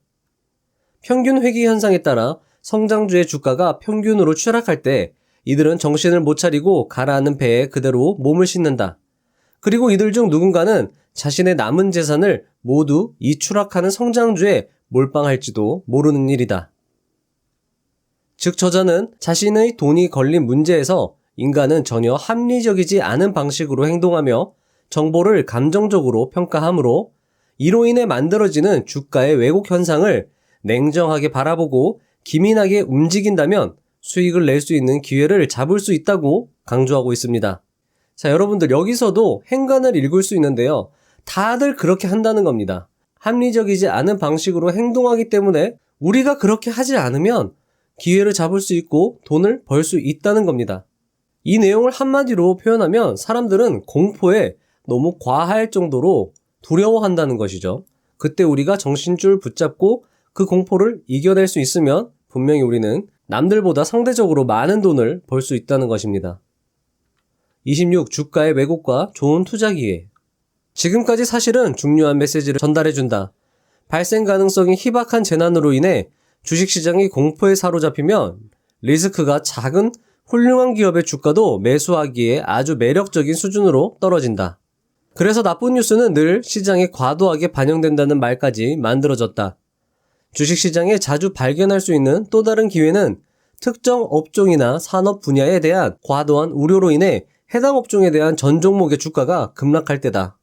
평균 회귀 현상에 따라 성장주의 주가가 평균으로 추락할 때 이들은 정신을 못 차리고 가라앉는 배에 그대로 몸을 싣는다. 그리고 이들 중 누군가는 자신의 남은 재산을 모두 이 추락하는 성장주에 몰빵할지도 모르는 일이다. 즉 저자는 자신의 돈이 걸린 문제에서 인간은 전혀 합리적이지 않은 방식으로 행동하며 정보를 감정적으로 평가하므로 이로 인해 만들어지는 주가의 왜곡 현상을 냉정하게 바라보고 기민하게 움직인다면 수익을 낼 수 있는 기회를 잡을 수 있다고 강조하고 있습니다. 자, 여러분들 여기서도 행간을 읽을 수 있는데요. 다들 그렇게 한다는 겁니다. 합리적이지 않은 방식으로 행동하기 때문에 우리가 그렇게 하지 않으면 기회를 잡을 수 있고 돈을 벌 수 있다는 겁니다. 이 내용을 한마디로 표현하면 사람들은 공포에 너무 과할 정도로 두려워한다는 것이죠. 그때 우리가 정신줄 붙잡고 그 공포를 이겨낼 수 있으면 분명히 우리는 남들보다 상대적으로 많은 돈을 벌 수 있다는 것입니다. 26. 주가의 왜곡과 좋은 투자 기회. 지금까지 사실은 중요한 메시지를 전달해준다. 발생 가능성이 희박한 재난으로 인해 주식시장이 공포에 사로잡히면 리스크가 작은 훌륭한 기업의 주가도 매수하기에 아주 매력적인 수준으로 떨어진다. 그래서 나쁜 뉴스는 늘 시장에 과도하게 반영된다는 말까지 만들어졌다. 주식시장에 자주 발견할 수 있는 또 다른 기회는 특정 업종이나 산업 분야에 대한 과도한 우려로 인해 해당 업종에 대한 전 종목의 주가가 급락할 때다.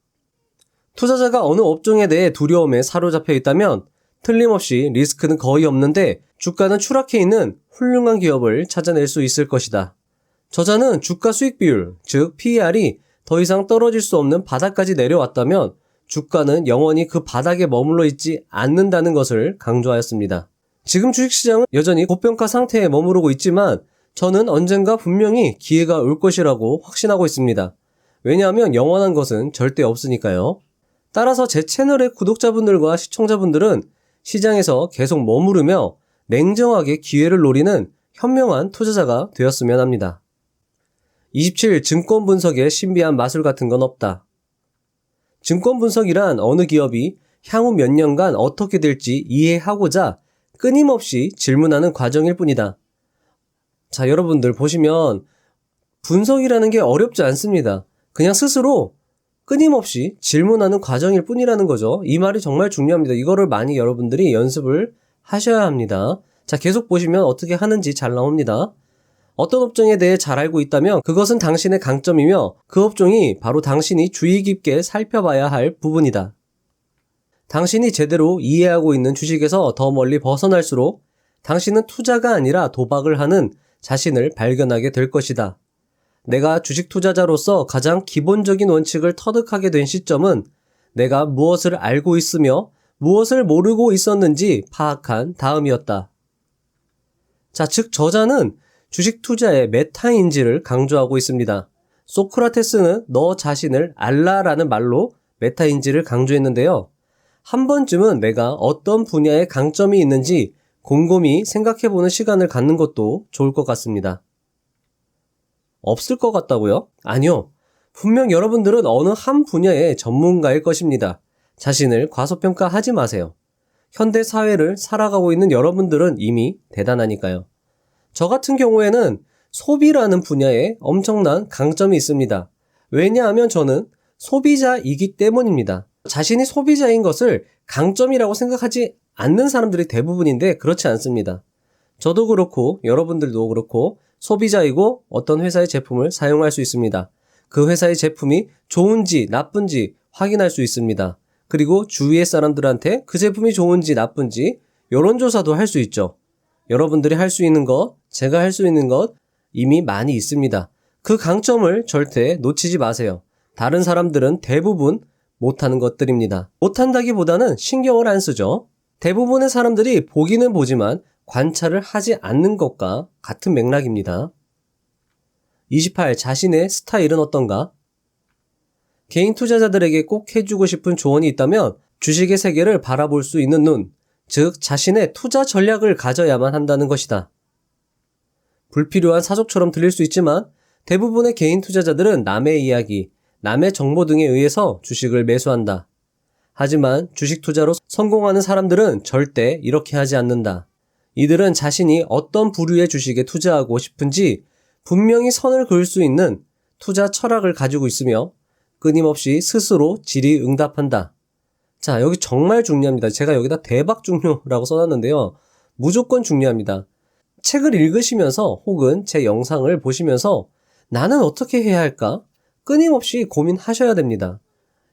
투자자가 어느 업종에 대해 두려움에 사로잡혀 있다면 틀림없이 리스크는 거의 없는데 주가는 추락해 있는 훌륭한 기업을 찾아낼 수 있을 것이다. 저자는 주가 수익 비율, 즉 PER이 더 이상 떨어질 수 없는 바닥까지 내려왔다면 주가는 영원히 그 바닥에 머물러 있지 않는다는 것을 강조하였습니다. 지금 주식시장은 여전히 고평가 상태에 머무르고 있지만 저는 언젠가 분명히 기회가 올 것이라고 확신하고 있습니다. 왜냐하면 영원한 것은 절대 없으니까요. 따라서 제 채널의 구독자분들과 시청자분들은 시장에서 계속 머무르며 냉정하게 기회를 노리는 현명한 투자자가 되었으면 합니다. 27. 증권 분석에 신비한 마술 같은 건 없다. 증권 분석이란 어느 기업이 향후 몇 년간 어떻게 될지 이해하고자 끊임없이 질문하는 과정일 뿐이다. 자, 여러분들 보시면 분석이라는 게 어렵지 않습니다. 그냥 스스로 끊임없이 질문하는 과정일 뿐이라는 거죠. 이 말이 정말 중요합니다. 이거를 많이 여러분들이 연습을 하셔야 합니다. 자, 계속 보시면 어떻게 하는지 잘 나옵니다. 어떤 업종에 대해 잘 알고 있다면 그것은 당신의 강점이며 그 업종이 바로 당신이 주의 깊게 살펴봐야 할 부분이다. 당신이 제대로 이해하고 있는 주식에서 더 멀리 벗어날수록 당신은 투자가 아니라 도박을 하는 자신을 발견하게 될 것이다. 내가 주식 투자자로서 가장 기본적인 원칙을 터득하게 된 시점은 내가 무엇을 알고 있으며 무엇을 모르고 있었는지 파악한 다음이었다. 자, 즉 저자는 주식 투자의 메타인지를 강조하고 있습니다. 소크라테스는 너 자신을 알라라는 말로 메타인지를 강조했는데요. 한 번쯤은 내가 어떤 분야에 강점이 있는지 곰곰이 생각해보는 시간을 갖는 것도 좋을 것 같습니다. 없을 것 같다고요? 아니요. 분명 여러분들은 어느 한 분야의 전문가일 것입니다. 자신을 과소평가하지 마세요. 현대 사회를 살아가고 있는 여러분들은 이미 대단하니까요. 저 같은 경우에는 소비라는 분야에 엄청난 강점이 있습니다. 왜냐하면 저는 소비자이기 때문입니다. 자신이 소비자인 것을 강점이라고 생각하지 않는 사람들이 대부분인데 그렇지 않습니다. 저도 그렇고 여러분들도 그렇고 소비자이고 어떤 회사의 제품을 사용할 수 있습니다. 그 회사의 제품이 좋은지 나쁜지 확인할 수 있습니다. 그리고 주위의 사람들한테 그 제품이 좋은지 나쁜지 여론조사도 할 수 있죠. 여러분들이 할 수 있는 것, 제가 할 수 있는 것 이미 많이 있습니다. 그 강점을 절대 놓치지 마세요. 다른 사람들은 대부분 못하는 것들입니다. 못한다기보다는 신경을 안 쓰죠. 대부분의 사람들이 보기는 보지만 관찰을 하지 않는 것과 같은 맥락입니다. 28. 자신의 스타일은 어떤가? 개인 투자자들에게 꼭 해주고 싶은 조언이 있다면 주식의 세계를 바라볼 수 있는 눈, 즉 자신의 투자 전략을 가져야만 한다는 것이다. 불필요한 사족처럼 들릴 수 있지만 대부분의 개인 투자자들은 남의 이야기, 남의 정보 등에 의해서 주식을 매수한다. 하지만 주식 투자로 성공하는 사람들은 절대 이렇게 하지 않는다. 이들은 자신이 어떤 부류의 주식에 투자하고 싶은지 분명히 선을 그을 수 있는 투자 철학을 가지고 있으며 끊임없이 스스로 질의응답한다. 자, 여기 정말 중요합니다. 제가 여기다 대박 중요라고 써놨는데요. 무조건 중요합니다. 책을 읽으시면서 혹은 제 영상을 보시면서 나는 어떻게 해야 할까? 끊임없이 고민하셔야 됩니다.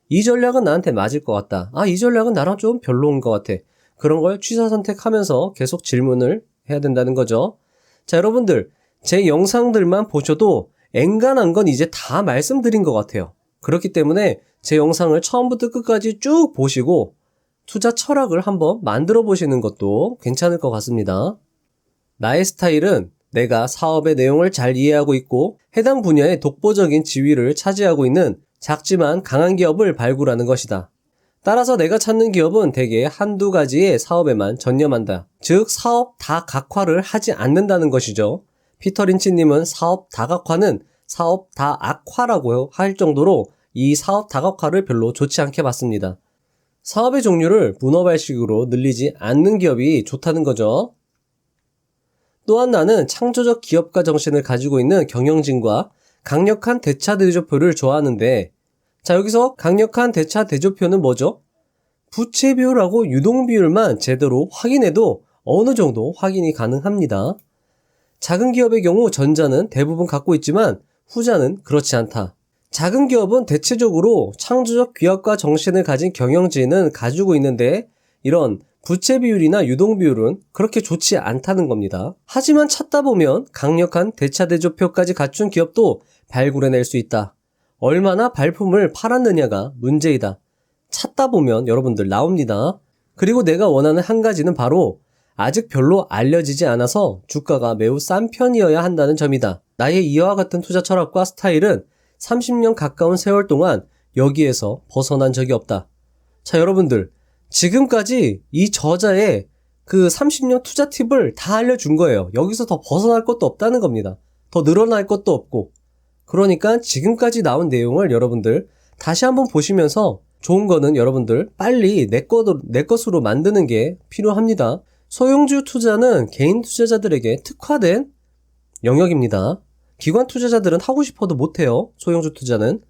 이 전략은 나한테 맞을 것 같다. 이 전략은 나랑 좀 별로인 것 같아. 그런 걸 취사 선택하면서 계속 질문을 해야 된다는 거죠. 자, 여러분들, 제 영상들만 보셔도 엔간한 건 이제 다 말씀드린 것 같아요. 그렇기 때문에 제 영상을 처음부터 끝까지 쭉 보시고 투자 철학을 한번 만들어 보시는 것도 괜찮을 것 같습니다. 나의 스타일은 내가 사업의 내용을 잘 이해하고 있고 해당 분야의 독보적인 지위를 차지하고 있는 작지만 강한 기업을 발굴하는 것이다. 따라서 내가 찾는 기업은 대개 한두 가지의 사업에만 전념한다. 즉 사업 다각화를 하지 않는다는 것이죠. 피터 린치님은 사업 다각화는 사업 다악화라고 할 정도로 이 사업 다각화를 별로 좋지 않게 봤습니다. 사업의 종류를 문어발식으로 늘리지 않는 기업이 좋다는 거죠. 또한 나는 창조적 기업가 정신을 가지고 있는 경영진과 강력한 대차 대조표를 좋아하는데, 자, 여기서 강력한 대차 대조표는 뭐죠? 부채 비율하고 유동 비율만 제대로 확인해도 어느 정도 확인이 가능합니다. 작은 기업의 경우 전자는 대부분 갖고 있지만 후자는 그렇지 않다. 작은 기업은 대체적으로 창조적 기업가 정신을 가진 경영진은 가지고 있는데 이런 부채 비율이나 유동 비율은 그렇게 좋지 않다는 겁니다. 하지만 찾다 보면 강력한 대차 대조표까지 갖춘 기업도 발굴해낼 수 있다. 얼마나 발품을 팔았느냐가 문제이다. 찾다 보면 여러분들 나옵니다. 그리고 내가 원하는 한 가지는 바로 아직 별로 알려지지 않아서 주가가 매우 싼 편이어야 한다는 점이다. 나의 이와 같은 투자 철학과 스타일은 30년 가까운 세월 동안 여기에서 벗어난 적이 없다. 자, 여러분들, 지금까지 이 저자의 그 30년 투자 팁을 다 알려준 거예요. 여기서 더 벗어날 것도 없다는 겁니다. 더 늘어날 것도 없고. 그러니까 지금까지 나온 내용을 여러분들 다시 한번 보시면서 좋은 거는 여러분들 빨리 내 것으로 만드는 게 필요합니다. 소형주 투자는 개인 투자자들에게 특화된 영역입니다. 기관 투자자들은 하고 싶어도 못해요. 소형주 투자는.